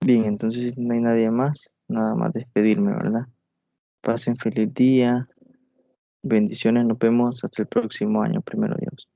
Bien, entonces si no hay nadie más, nada más despedirme, ¿verdad? Pasen feliz día, bendiciones, nos vemos hasta el próximo año, primero Dios.